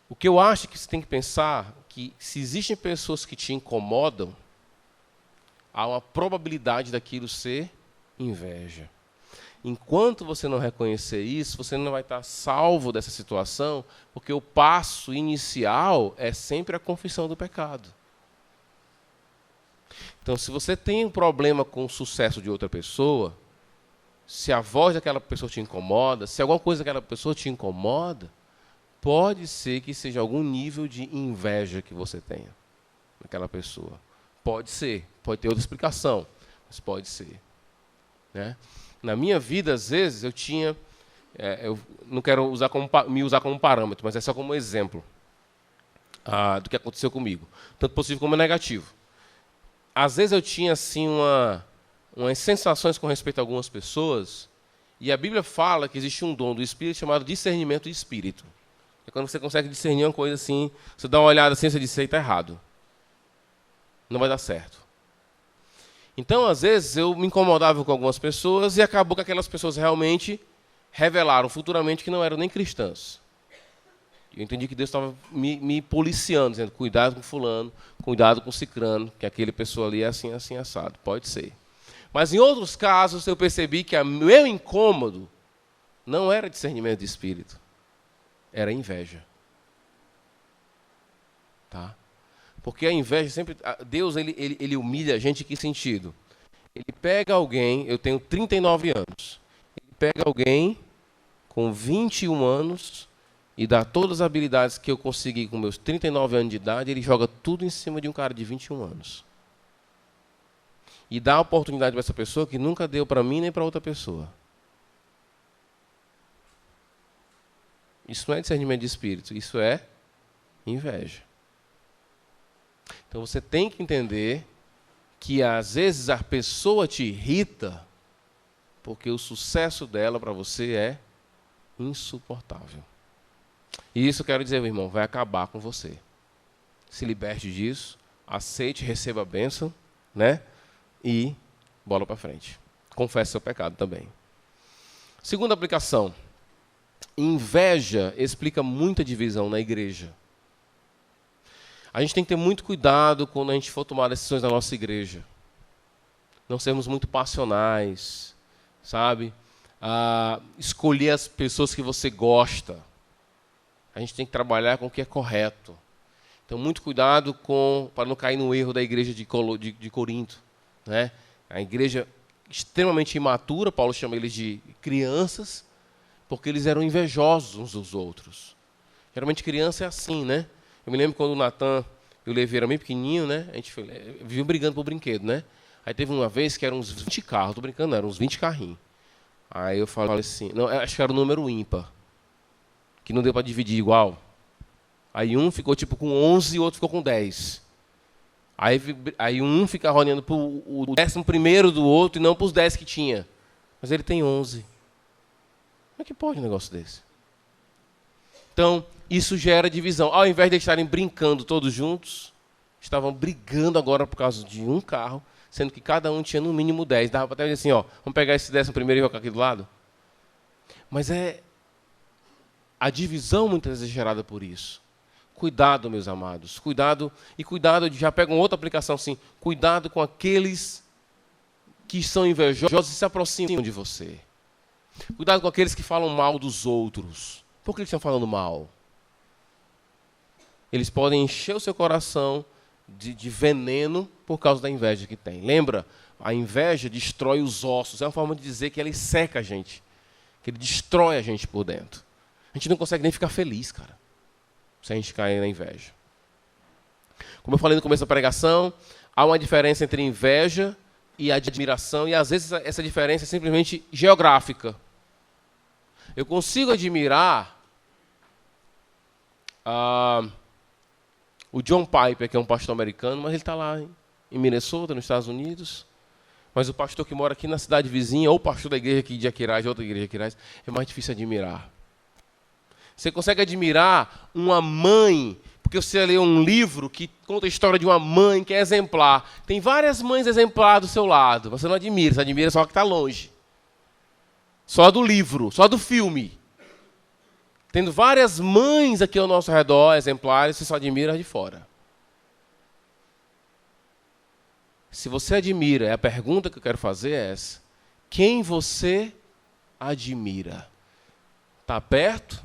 O que eu acho que você tem que pensar que se existem pessoas que te incomodam, há uma probabilidade daquilo ser inveja. Enquanto você não reconhecer isso, você não vai estar salvo dessa situação, porque o passo inicial é sempre a confissão do pecado. Então, se você tem um problema com o sucesso de outra pessoa, se a voz daquela pessoa te incomoda, se alguma coisa daquela pessoa te incomoda, pode ser que seja algum nível de inveja que você tenha naquela pessoa. Pode ser, pode ter outra explicação, mas pode ser. Né? Na minha vida, às vezes, eu tinha... eu não quero me usar como parâmetro, mas é só como exemplo do que aconteceu comigo. Tanto positivo como negativo. Às vezes eu tinha assim, umas sensações com respeito a algumas pessoas, e a Bíblia fala que existe um dom do Espírito chamado discernimento de espírito. É quando você consegue discernir uma coisa assim, você dá uma olhada assim, você diz, isso aí está errado. Não vai dar certo. Então, às vezes, eu me incomodava com algumas pessoas e acabou que aquelas pessoas realmente revelaram futuramente que não eram nem cristãs. Eu entendi que Deus estava me policiando, dizendo, cuidado com fulano, cuidado com cicrano, que aquele pessoa ali é assim, assim, assado. Pode ser. Mas em outros casos, eu percebi que o meu incômodo não era discernimento de espírito. Era inveja. Tá? Porque a inveja sempre... Deus, ele humilha a gente em que sentido? Ele pega alguém... Eu tenho 39 anos. Ele pega alguém com 21 anos e dá todas as habilidades que eu consegui com meus 39 anos de idade, ele joga tudo em cima de um cara de 21 anos. E dá a oportunidade para essa pessoa que nunca deu para mim nem para outra pessoa. Isso não é discernimento de espírito, isso é inveja. Então você tem que entender que às vezes a pessoa te irrita porque o sucesso dela para você é insuportável. E isso eu quero dizer, meu irmão, vai acabar com você. Se liberte disso, aceite, receba a bênção, né? e bola para frente. Confesse seu pecado também. Segunda aplicação. Inveja explica muita divisão na igreja. A gente tem que ter muito cuidado quando a gente for tomar decisões na nossa igreja. Não sermos muito passionais, sabe? Escolher as pessoas que você gosta. A gente tem que trabalhar com o que é correto. Então, muito cuidado para não cair no erro da igreja de Corinto, né? A igreja extremamente imatura, Paulo chama eles de crianças, porque eles eram invejosos uns dos outros. Geralmente criança é assim, né? Eu me lembro quando o Natan e o Levi eram bem pequenininho, né? A gente viviam brigando por brinquedo, né? Aí teve uma vez que eram uns 20 carros, tô brincando, não, eram uns 20 carrinhos. Aí eu falei assim, não, acho que era o número ímpar, que não deu para dividir igual. Aí um ficou tipo com 11 e o outro ficou com 10. Aí um fica rodeando para o 11º do outro e não para os 10 que tinha. Mas ele tem 11. Como é que pode um negócio desse? Então, isso gera divisão. Ao invés de estarem brincando todos juntos, estavam brigando agora por causa de um carro, sendo que cada um tinha no mínimo 10. Dava para até dizer assim, ó, vamos pegar esse 11º e colocar aqui do lado. Mas a divisão muitas vezes é gerada por isso. Cuidado, meus amados. Cuidado, já pegam outra aplicação assim, cuidado com aqueles que são invejosos e se aproximam de você. Cuidado com aqueles que falam mal dos outros. Por que eles estão falando mal? Eles podem encher o seu coração de veneno por causa da inveja que tem. Lembra? A inveja destrói os ossos. É uma forma de dizer que ele seca a gente. Que ele destrói a gente por dentro. A gente não consegue nem ficar feliz, cara, se a gente cair na inveja. Como eu falei no começo da pregação, há uma diferença entre inveja e admiração, e às vezes essa diferença é simplesmente geográfica. Eu consigo admirar o John Piper, que é um pastor americano, mas ele está lá em Minnesota, nos Estados Unidos. Mas o pastor que mora aqui na cidade vizinha, ou o pastor da igreja aqui de Aquiraz, de outra igreja de Aquiraz, é mais difícil admirar. Você consegue admirar uma mãe, porque você lê um livro que conta a história de uma mãe que é exemplar. Tem várias mães exemplares do seu lado, você não admira, você admira só a que está longe. Só a do livro, só a do filme. Tendo várias mães aqui ao nosso redor, exemplares, você só admira as de fora. Se você admira, a pergunta que eu quero fazer é essa. Quem você admira? Está perto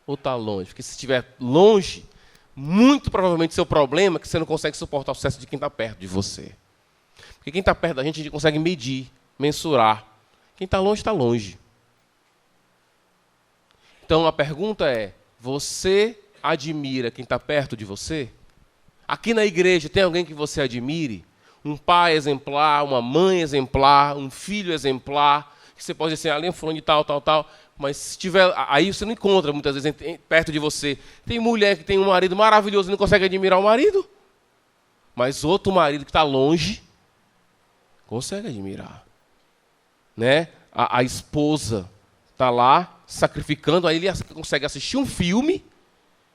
ou está longe? Porque se estiver longe, muito provavelmente seu problema é que você não consegue suportar o sucesso de quem está perto de você. Porque quem está perto da gente consegue medir, mensurar. Quem está longe, está longe. Então a pergunta é, você admira quem está perto de você? Aqui na igreja tem alguém que você admire? Um pai exemplar, uma mãe exemplar, um filho exemplar, que você pode dizer assim, ali é um fulano de tal, tal, tal, mas se tiver, aí você não encontra muitas vezes perto de você. Tem mulher que tem um marido maravilhoso e não consegue admirar o marido, mas outro marido que está longe consegue admirar. Né? A esposa está lá sacrificando, aí ele consegue assistir um filme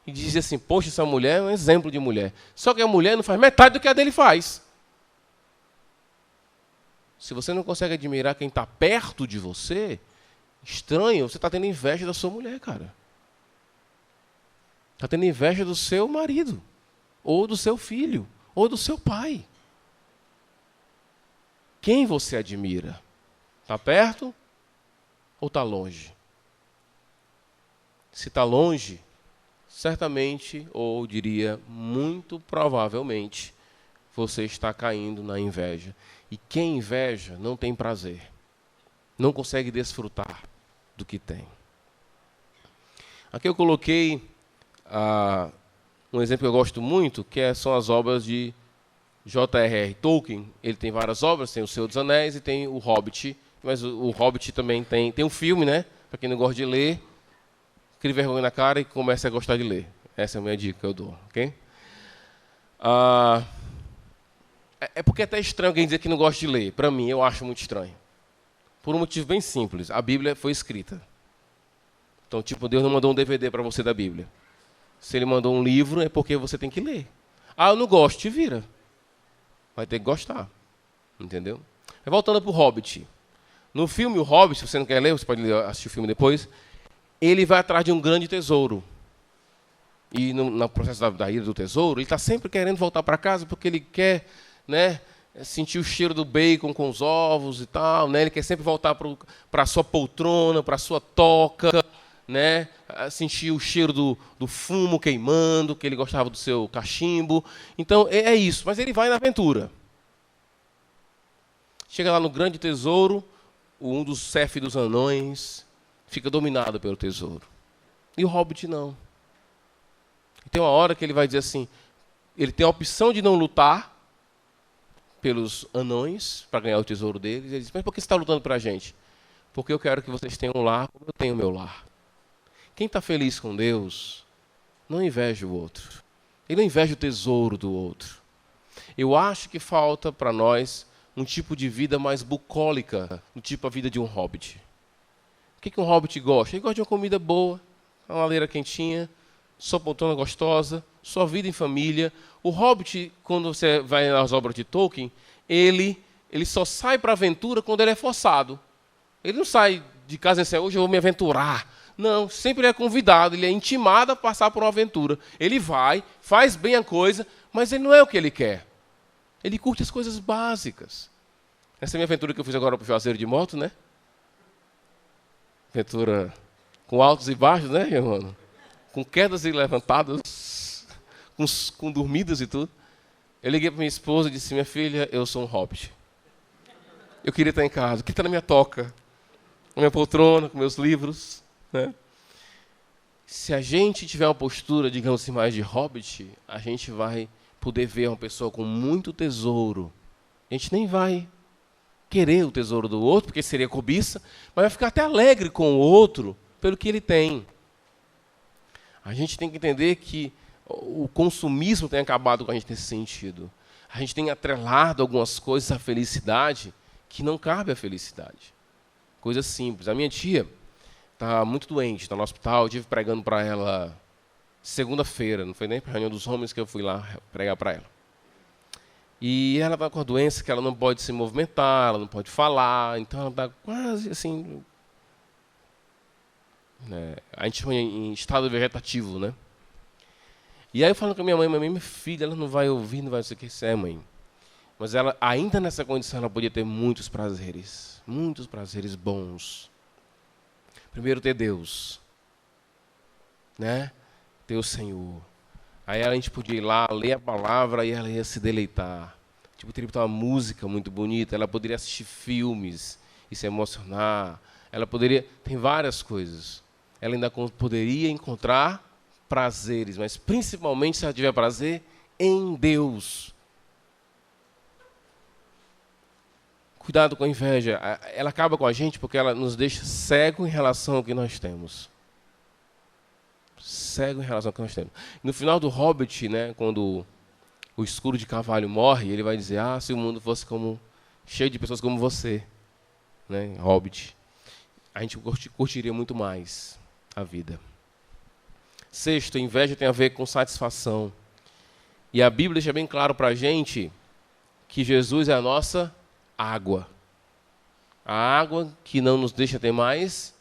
e dizer assim, poxa, essa mulher é um exemplo de mulher. Só que a mulher não faz metade do que a dele faz. Se você não consegue admirar quem está perto de você, estranho, você está tendo inveja da sua mulher, cara. Está tendo inveja do seu marido, ou do seu filho, ou do seu pai. Quem você admira? Está perto ou está longe? Se está longe, certamente, ou diria muito provavelmente, você está caindo na inveja. E quem inveja não tem prazer, não consegue desfrutar do que tem. Aqui eu coloquei um exemplo que eu gosto muito, que são as obras de J.R.R. Tolkien. Ele tem várias obras, tem O Senhor dos Anéis e tem O Hobbit, mas o Hobbit também tem um filme, né? Para quem não gosta de ler, crie vergonha na cara e comece a gostar de ler. Essa é a minha dica que eu dou, ok? É porque é até estranho alguém dizer que não gosta de ler. Para mim, eu acho muito estranho. Por um motivo bem simples. A Bíblia foi escrita. Então, tipo, Deus não mandou um DVD para você da Bíblia. Se Ele mandou um livro, é porque você tem que ler. Eu não gosto, te vira. Vai ter que gostar. Entendeu? Voltando para o Hobbit. No filme O Hobbit, se você não quer ler, você pode assistir o filme depois, ele vai atrás de um grande tesouro. E no processo da ida do tesouro, ele está sempre querendo voltar para casa porque ele quer, né, sentir o cheiro do bacon com os ovos e tal, né? Ele quer sempre voltar para a sua poltrona, para a sua toca, né? Sentir o cheiro do fumo queimando, que ele gostava do seu cachimbo. Então, é isso. Mas ele vai na aventura. Chega lá no grande tesouro, um dos chefes dos anões fica dominado pelo tesouro. E o Hobbit não. E tem uma hora que ele vai dizer assim, ele tem a opção de não lutar pelos anões para ganhar o tesouro deles. Ele diz, mas por que você está lutando para a gente? Porque eu quero que vocês tenham um lar como eu tenho o meu lar. Quem está feliz com Deus não inveja o outro. Ele não inveja o tesouro do outro. Eu acho que falta para nós um tipo de vida mais bucólica, do tipo a vida de um hobbit. O que um hobbit gosta? Ele gosta de uma comida boa, uma lareira quentinha, sua poltrona gostosa, sua vida em família. O hobbit, quando você vai nas obras de Tolkien, ele só sai para a aventura quando ele é forçado. Ele não sai de casa e diz, hoje eu vou me aventurar. Não, sempre ele é convidado, ele é intimado a passar por uma aventura. Ele vai, faz bem a coisa, mas ele não é o que ele quer. Ele curte as coisas básicas. Essa é a minha aventura que eu fiz agora para o Juazeiro de moto, né? Aventura com altos e baixos, né, irmão? Com quedas e levantadas, com dormidas e tudo. Eu liguei para minha esposa e disse, minha filha, eu sou um hobbit. Eu queria estar em casa, eu queria estar na minha toca, na minha poltrona, com meus livros, né? Se a gente tiver uma postura, digamos assim, mais de hobbit, a gente vai poder ver uma pessoa com muito tesouro. A gente nem vai querer o tesouro do outro, porque seria cobiça, mas vai ficar até alegre com o outro pelo que ele tem. A gente tem que entender que o consumismo tem acabado com a gente nesse sentido. A gente tem atrelado algumas coisas à felicidade que não cabe à felicidade. Coisa simples. A minha tia está muito doente, está no hospital, eu estive pregando para ela segunda-feira, não foi nem para a reunião dos homens que eu fui lá pregar para ela. E ela está com a doença que ela não pode se movimentar, ela não pode falar, então ela está quase assim, né, a gente chama em estado vegetativo, né? E aí eu falo com a minha mãe, minha filha, ela não vai ouvir, não vai sei o que isso é, mãe. Mas ela, ainda nessa condição, ela podia ter muitos prazeres bons. Primeiro, ter Deus, né? Ter o Senhor. Aí a gente podia ir lá, ler a palavra e ela ia se deleitar. Tipo, teria uma música muito bonita, ela poderia assistir filmes e se emocionar. Ela poderia, tem várias coisas. Ela ainda poderia encontrar prazeres, mas principalmente se ela tiver prazer em Deus. Cuidado com a inveja. Ela acaba com a gente porque ela nos deixa cego em relação ao que nós temos. Cego em relação ao que nós temos. No final do Hobbit, né, quando o escuro de carvalho morre, ele vai dizer, se o mundo fosse cheio de pessoas como você, né, Hobbit, a gente curtiria muito mais a vida. Sexto, inveja tem a ver com satisfação. E a Bíblia deixa bem claro para a gente que Jesus é a nossa água. A água que não nos deixa ter mais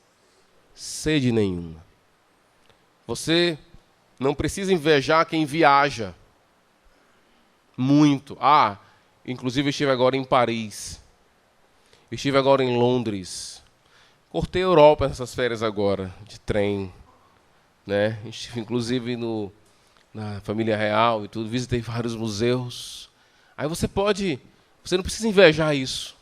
sede nenhuma. Você não precisa invejar quem viaja muito. Inclusive eu estive agora em Paris. Eu estive agora em Londres. Cortei a Europa nessas férias agora, de trem, né? Estive inclusive na família real e tudo, visitei vários museus. Aí você não precisa invejar isso.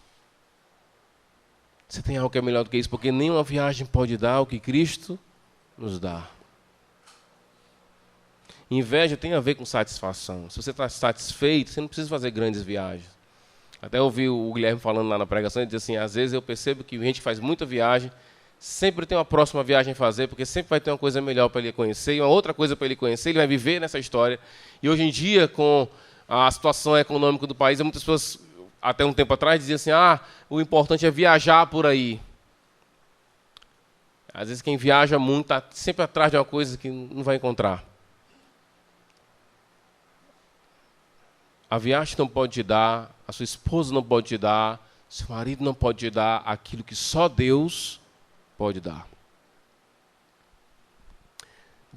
Você tem algo que é melhor do que isso, porque nenhuma viagem pode dar o que Cristo nos dá. Inveja tem a ver com satisfação. Se você está satisfeito, você não precisa fazer grandes viagens. Até ouvi o Guilherme falando lá na pregação, ele diz assim, às vezes eu percebo que a gente faz muita viagem, sempre tem uma próxima viagem a fazer, porque sempre vai ter uma coisa melhor para ele conhecer, e uma outra coisa para ele conhecer, ele vai viver nessa história. E hoje em dia, com a situação econômica do país, muitas pessoas, até um tempo atrás, diziam assim, o importante é viajar por aí. Às vezes quem viaja muito está sempre atrás de uma coisa que não vai encontrar. A viagem não pode te dar a sua esposa não pode te dar, seu marido não pode te dar aquilo que só Deus pode dar.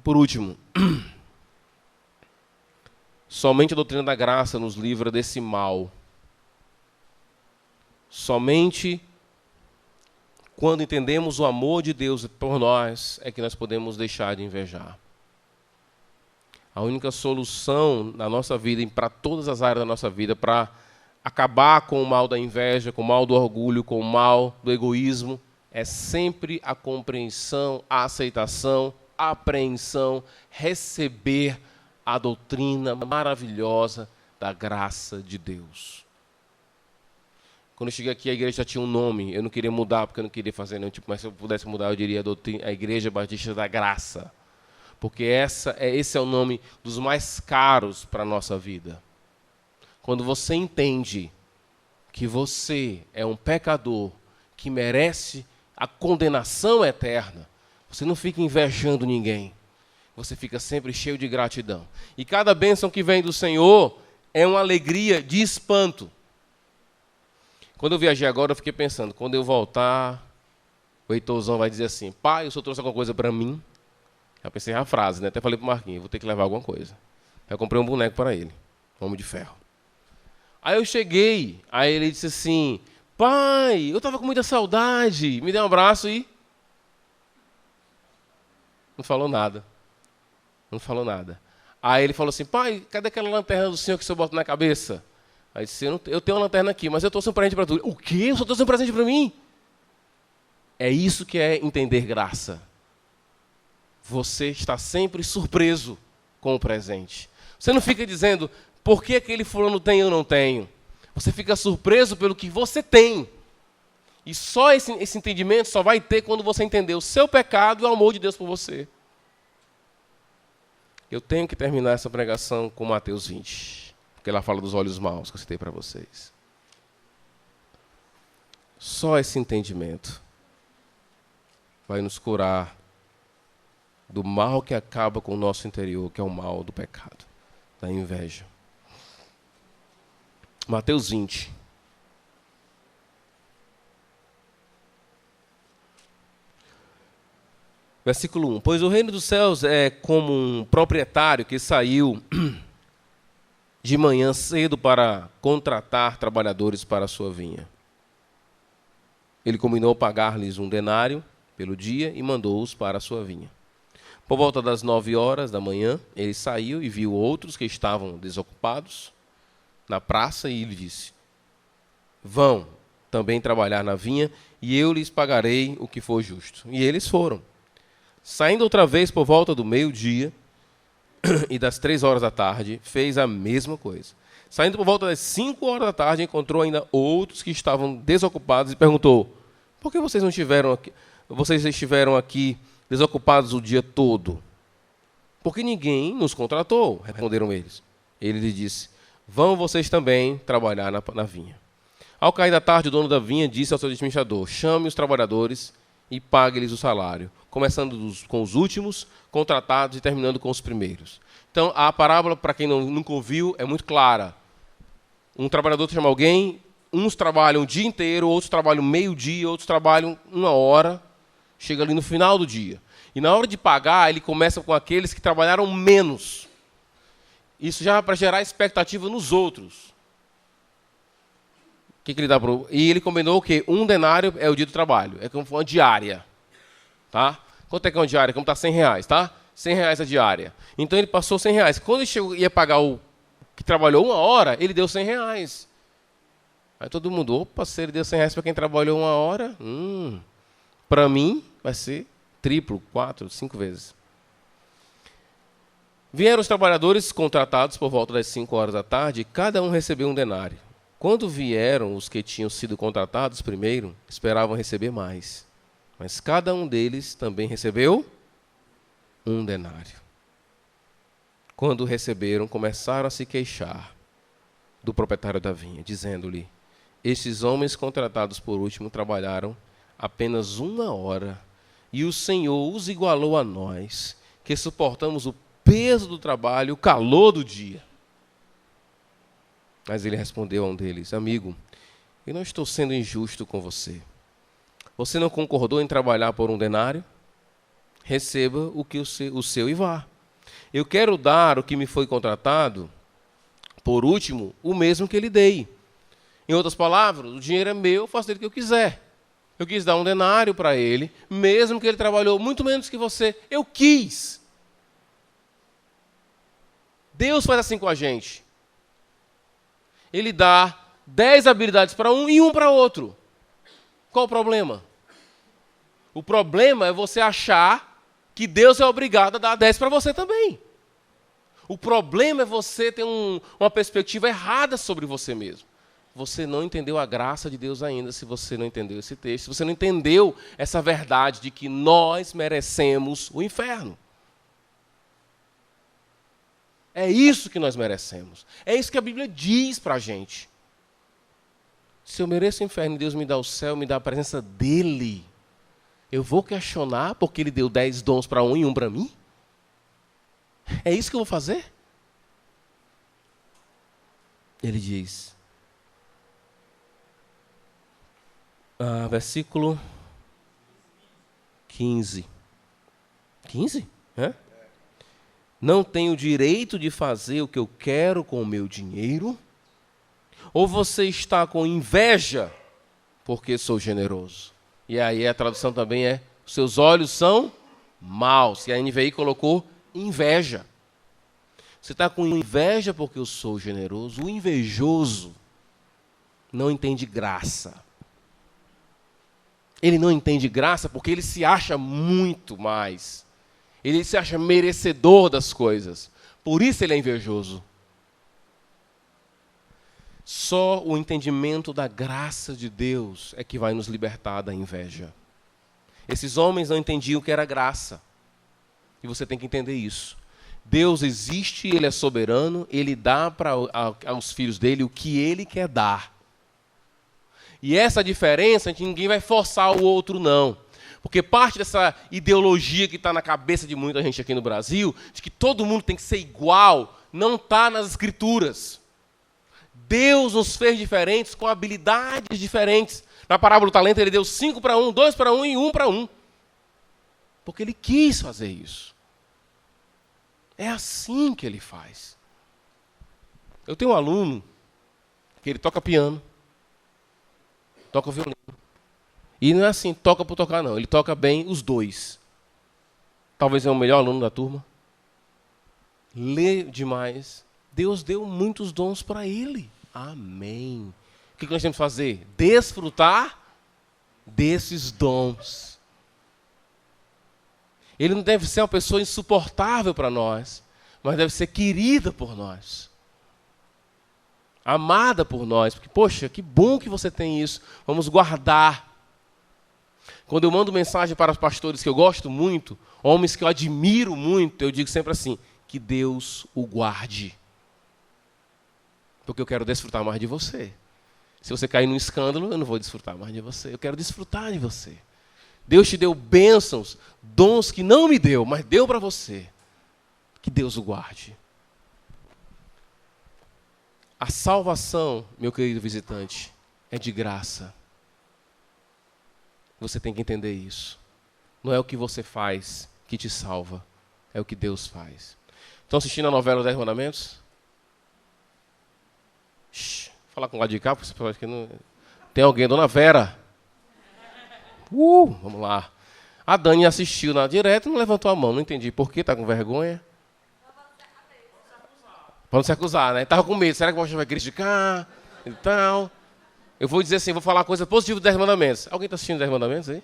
Por último, somente a doutrina da graça nos livra desse mal. Somente quando entendemos o amor de Deus por nós é que nós podemos deixar de invejar. A única solução na nossa vida e para todas as áreas da nossa vida para acabar com o mal da inveja, com o mal do orgulho, com o mal do egoísmo, é sempre a compreensão, a aceitação, a apreensão, receber a doutrina maravilhosa da graça de Deus. Quando eu cheguei aqui, a igreja já tinha um nome. Eu não queria mudar, porque eu não queria fazer nenhum tipo, mas se eu pudesse mudar, eu diria a Igreja Batista da Graça. Porque esse é o nome dos mais caros para a nossa vida. Quando você entende que você é um pecador que merece a condenação eterna, você não fica invejando ninguém. Você fica sempre cheio de gratidão. E cada bênção que vem do Senhor é uma alegria de espanto. Quando eu viajei agora, eu fiquei pensando, quando eu voltar, o Heitorzão vai dizer assim, pai, o senhor trouxe alguma coisa para mim? Já pensei a frase, né? Até falei para o Marquinhos, vou ter que levar alguma coisa. Aí eu comprei um boneco para ele, Homem de Ferro. Aí eu cheguei, aí ele disse assim, pai, eu estava com muita saudade, me dê um abraço e... Não falou nada. Não falou nada. Aí ele falou assim, pai, cadê aquela lanterna do senhor que o senhor bota na cabeça? Aí eu disse, eu tenho uma lanterna aqui, mas eu trouxe um presente para tu. O quê? O senhor trouxe um presente para mim? É isso que é entender graça. Você está sempre surpreso com o presente. Você não fica dizendo, por que aquele fulano tem e eu não tenho? Você fica surpreso pelo que você tem. E só esse entendimento só vai ter quando você entender o seu pecado e o amor de Deus por você. Eu tenho que terminar essa pregação com Mateus 20. Porque lá fala dos olhos maus que eu citei para vocês. Só esse entendimento vai nos curar do mal que acaba com o nosso interior, que é o mal do pecado, da inveja. Mateus 20. Versículo 1. Pois o reino dos céus é como um proprietário que saiu de manhã cedo para contratar trabalhadores para a sua vinha. Ele combinou pagar-lhes 1 denário pelo dia e mandou-os para a sua vinha. Por volta das 9 horas da manhã, ele saiu e viu outros que estavam desocupados na praça e lhe disse, vão também trabalhar na vinha e eu lhes pagarei o que for justo. E eles foram. Saindo outra vez por volta do meio-dia, e das 3 horas da tarde, fez a mesma coisa. Saindo por volta das 5 horas da tarde, encontrou ainda outros que estavam desocupados e perguntou, por que vocês não estiveram aqui? Vocês estiveram aqui desocupados o dia todo? Porque ninguém nos contratou, responderam eles. Ele lhe disse, vão vocês também trabalhar na vinha. Ao cair da tarde, o dono da vinha disse ao seu administrador, chame os trabalhadores e pague-lhes o salário, começando com os últimos contratados e terminando com os primeiros. Então, a parábola, para quem nunca ouviu, é muito clara. Um trabalhador chama alguém, uns trabalham o dia inteiro, outros trabalham meio-dia, outros trabalham 1 hora, chega ali no final do dia. E na hora de pagar, ele começa com aqueles que trabalharam menos. Isso já é para gerar expectativa nos outros. O que ele dá pro... E ele combinou que 1 denário é o dia do trabalho. É como uma diária. Tá? Quanto é que é uma diária? Como está R$100, tá? R$100 a diária. Então ele passou R$100. Quando ele ia pagar o que trabalhou 1 hora, ele deu R$100. Aí todo mundo, opa, se ele deu R$100 para quem trabalhou 1 hora, para mim vai ser triplo, 4, 5 vezes. Vieram os trabalhadores contratados por volta das 5 horas da tarde, e cada um recebeu 1 denário. Quando vieram os que tinham sido contratados primeiro, esperavam receber mais. Mas cada um deles também recebeu 1 denário. Quando receberam, começaram a se queixar do proprietário da vinha, dizendo-lhe, estes homens contratados por último trabalharam apenas 1 hora, e o Senhor os igualou a nós, que suportamos o peso do trabalho, o calor do dia. Mas ele respondeu a um deles: amigo, eu não estou sendo injusto com você. Você não concordou em trabalhar por 1 denário? Receba o seu e vá. Eu quero dar o que me foi contratado, por último, o mesmo que lhe dei. Em outras palavras, o dinheiro é meu, eu faço dele o que eu quiser. Eu quis dar 1 denário para ele, mesmo que ele trabalhou muito menos que você. Eu quis. Deus faz assim com a gente. Ele dá 10 habilidades para um e 1 para outro. Qual o problema? O problema é você achar que Deus é obrigado a dar 10 para você também. O problema é você ter uma perspectiva errada sobre você mesmo. Você não entendeu a graça de Deus ainda, se você não entendeu esse texto, se você não entendeu essa verdade de que nós merecemos o inferno. É isso que nós merecemos. É isso que a Bíblia diz para a gente. Se eu mereço o inferno e Deus me dá o céu, me dá a presença dEle, eu vou questionar porque Ele deu 10 dons para um e 1 para mim? É isso que eu vou fazer? Ele diz, versículo 15. 15? É? Não tenho direito de fazer o que eu quero com o meu dinheiro? Ou você está com inveja porque sou generoso? E aí a tradução também é, seus olhos são maus. E a NVI colocou inveja. Você está com inveja porque eu sou generoso? O invejoso não entende graça. Ele não entende graça porque ele se acha muito mais. Ele se acha merecedor das coisas. Por isso ele é invejoso. Só o entendimento da graça de Deus é que vai nos libertar da inveja. Esses homens não entendiam o que era graça. E você tem que entender isso. Deus existe, Ele é soberano, Ele dá aos filhos dele o que Ele quer dar. E essa diferença, ninguém vai forçar o outro, não. Porque parte dessa ideologia que está na cabeça de muita gente aqui no Brasil, de que todo mundo tem que ser igual, não está nas Escrituras. Deus nos fez diferentes, com habilidades diferentes. Na parábola do talento, Ele deu 5 para 1, 2 para 1 e 1 para 1. Porque Ele quis fazer isso. É assim que Ele faz. Eu tenho um aluno que ele toca piano, toca violino. E não é assim, toca por tocar não. Ele toca bem os dois. Talvez é o melhor aluno da turma. Lê demais. Deus deu muitos dons para ele. Amém. O que nós temos que fazer? Desfrutar desses dons. Ele não deve ser uma pessoa insuportável para nós, mas deve ser querida por nós. Amada por nós. Porque, poxa, que bom que você tem isso. Vamos guardar. Quando eu mando mensagem para os pastores que eu gosto muito, homens que eu admiro muito, eu digo sempre assim, que Deus o guarde. Porque eu quero desfrutar mais de você. Se você cair num escândalo, eu não vou desfrutar mais de você. Eu quero desfrutar de você. Deus te deu bênçãos, dons que não me deu, mas deu para você. Que Deus o guarde. A salvação, meu querido visitante, é de graça. Você tem que entender isso. Não é o que você faz que te salva, é o que Deus faz. Estão assistindo a novela Os 10 Mandamentos? Falar com o lado de cá, porque você pode que não... Tem alguém, Dona Vera. Vamos lá. A Dani assistiu na direto e não levantou a mão. Não entendi por quê, está com vergonha. Para não se acusar, né? Estava com medo. Será que o pastor vai criticar e tal? Eu vou dizer assim, vou falar uma coisa positiva dos 10 Mandamentos. Alguém está assistindo os 10 Mandamentos aí?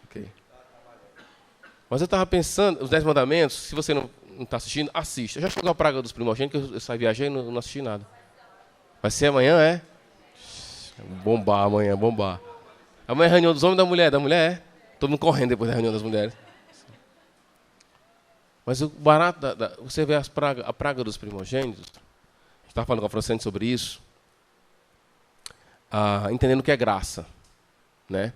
Ok. Mas eu estava pensando, os 10 Mandamentos, se você não está assistindo, assista. Eu já chegou a praga dos primogênitos, que eu saí viajei e não assisti nada. Vai ser amanhã, é? Bombar amanhã, bombar. Amanhã é reunião dos homens e da mulher, é? Todo mundo correndo depois da reunião das mulheres. Mas o barato, você vê a praga dos primogênitos, a gente estava falando com a Francine sobre isso, entendendo o que é graça. Né?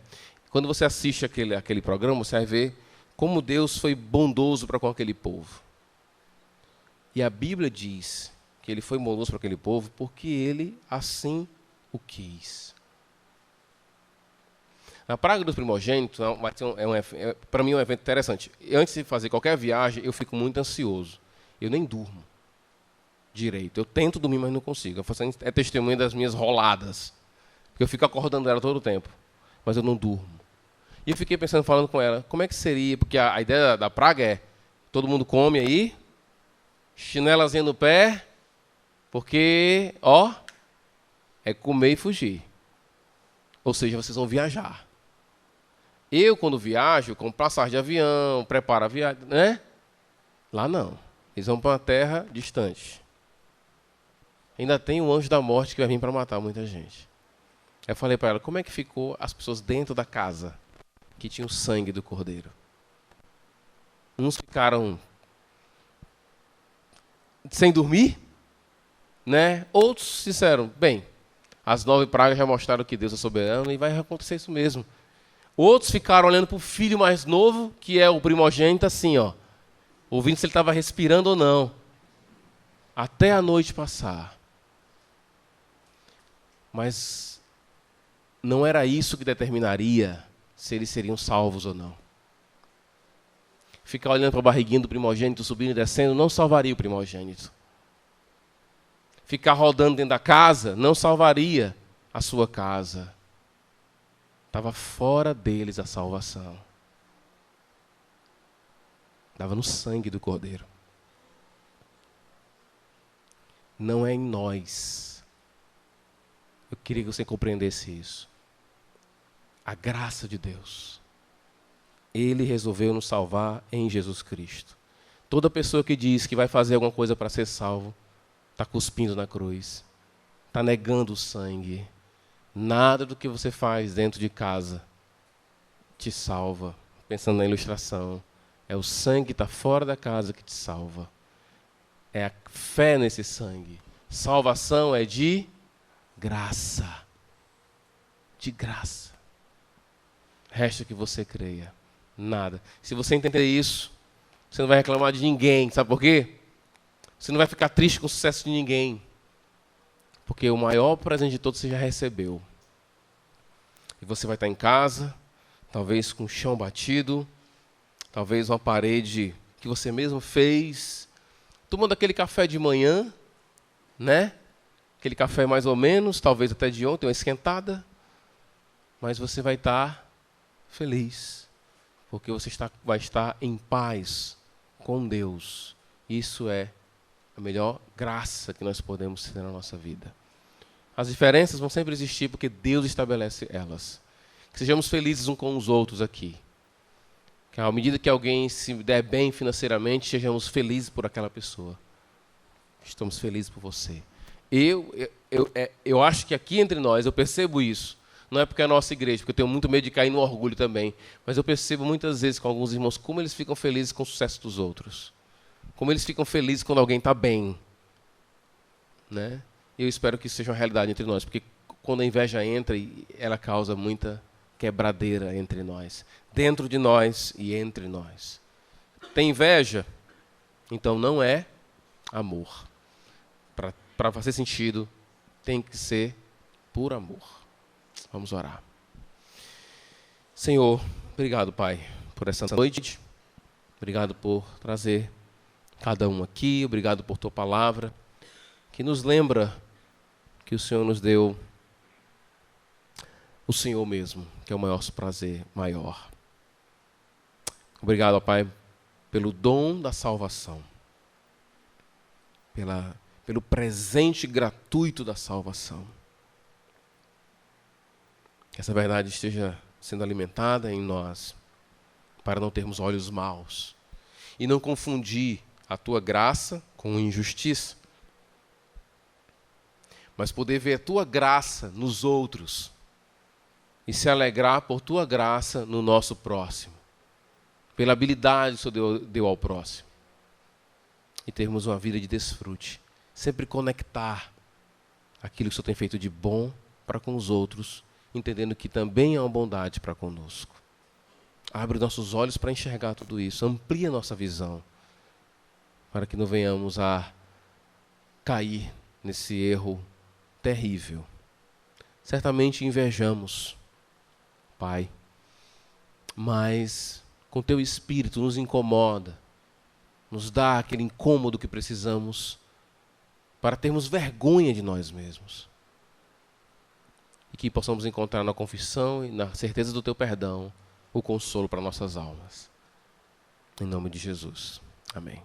Quando você assiste aquele programa, você vai ver como Deus foi bondoso para com aquele povo. E a Bíblia diz que ele foi bondoso para aquele povo porque ele assim o quis. A praga dos primogênitos para mim é um evento interessante. Antes de fazer qualquer viagem, eu fico muito ansioso. Eu nem durmo direito. Eu tento dormir, mas não consigo. É testemunha das minhas roladas. Porque eu fico acordando ela todo o tempo. Mas eu não durmo. E eu fiquei pensando, falando com ela, como é que seria? Porque a ideia da praga é, todo mundo come aí, chinelazinha no pé, porque, é comer e fugir. Ou seja, vocês vão viajar. Eu, quando viajo, compro passagem de avião, preparo a viagem, né? Lá não. Eles vão para uma terra distante. Ainda tem o anjo da morte que vai vir para matar muita gente. Eu falei para ela, como é que ficou as pessoas dentro da casa que tinham sangue do cordeiro? Uns ficaram sem dormir, né? Outros disseram, bem, as 9 pragas já mostraram que Deus é soberano e vai acontecer isso mesmo. Outros ficaram olhando para o filho mais novo, que é o primogênito, assim, ouvindo se ele estava respirando ou não. Até a noite passar. Mas não era isso que determinaria se eles seriam salvos ou não. Ficar olhando para a barriguinha do primogênito, subindo e descendo, não salvaria o primogênito. Ficar rodando dentro da casa, não salvaria a sua casa. Estava fora deles a salvação. Estava no sangue do Cordeiro. Não é em nós. Eu queria que você compreendesse isso. A graça de Deus. Ele resolveu nos salvar em Jesus Cristo. Toda pessoa que diz que vai fazer alguma coisa para ser salvo, está cuspindo na cruz. Está negando o sangue. Nada do que você faz dentro de casa te salva. Pensando na ilustração, é o sangue que está fora da casa que te salva. É a fé nesse sangue. Salvação é de graça. De graça. Resta que você creia. Nada. Se você entender isso, você não vai reclamar de ninguém. Sabe por quê? Você não vai ficar triste com o sucesso de ninguém. Porque o maior presente de todos você já recebeu. E você vai estar em casa, talvez com o chão batido, talvez uma parede que você mesmo fez, tomando aquele café de manhã, né? Aquele café mais ou menos, talvez até de ontem, uma esquentada. Mas você vai estar feliz, porque você vai estar em paz com Deus. Isso é a melhor graça que nós podemos ter na nossa vida. As diferenças vão sempre existir porque Deus estabelece elas. Que sejamos felizes uns com os outros aqui. Que à medida que alguém se der bem financeiramente, sejamos felizes por aquela pessoa. Estamos felizes por você. Eu acho que aqui entre nós, eu percebo isso. Não é porque é a nossa igreja, porque eu tenho muito medo de cair no orgulho também. Mas eu percebo muitas vezes com alguns irmãos como eles ficam felizes com o sucesso dos outros. Como eles ficam felizes quando alguém está bem. Né? Eu espero que isso seja uma realidade entre nós, porque quando a inveja entra, ela causa muita quebradeira entre nós, dentro de nós e entre nós. Tem inveja? Então não é amor. Para fazer sentido, tem que ser por amor. Vamos orar. Senhor, obrigado, Pai, por essa noite. Obrigado por trazer cada um aqui. Obrigado por Tua palavra, que nos lembra que o Senhor nos deu o Senhor mesmo, que é o maior prazer maior. Obrigado, Pai, pelo dom da salvação, pelo presente gratuito da salvação. Que essa verdade esteja sendo alimentada em nós, para não termos olhos maus e não confundir a Tua graça com injustiça, mas poder ver a Tua graça nos outros e se alegrar por Tua graça no nosso próximo, pela habilidade que o Senhor deu ao próximo, e termos uma vida de desfrute, sempre conectar aquilo que o Senhor tem feito de bom para com os outros, entendendo que também há uma bondade para conosco. Abre nossos olhos para enxergar tudo isso, amplia nossa visão, para que não venhamos a cair nesse erro terrível. Certamente invejamos, Pai, mas com Teu Espírito nos incomoda, nos dá aquele incômodo que precisamos para termos vergonha de nós mesmos. E que possamos encontrar na confissão e na certeza do Teu perdão o consolo para nossas almas. Em nome de Jesus. Amém.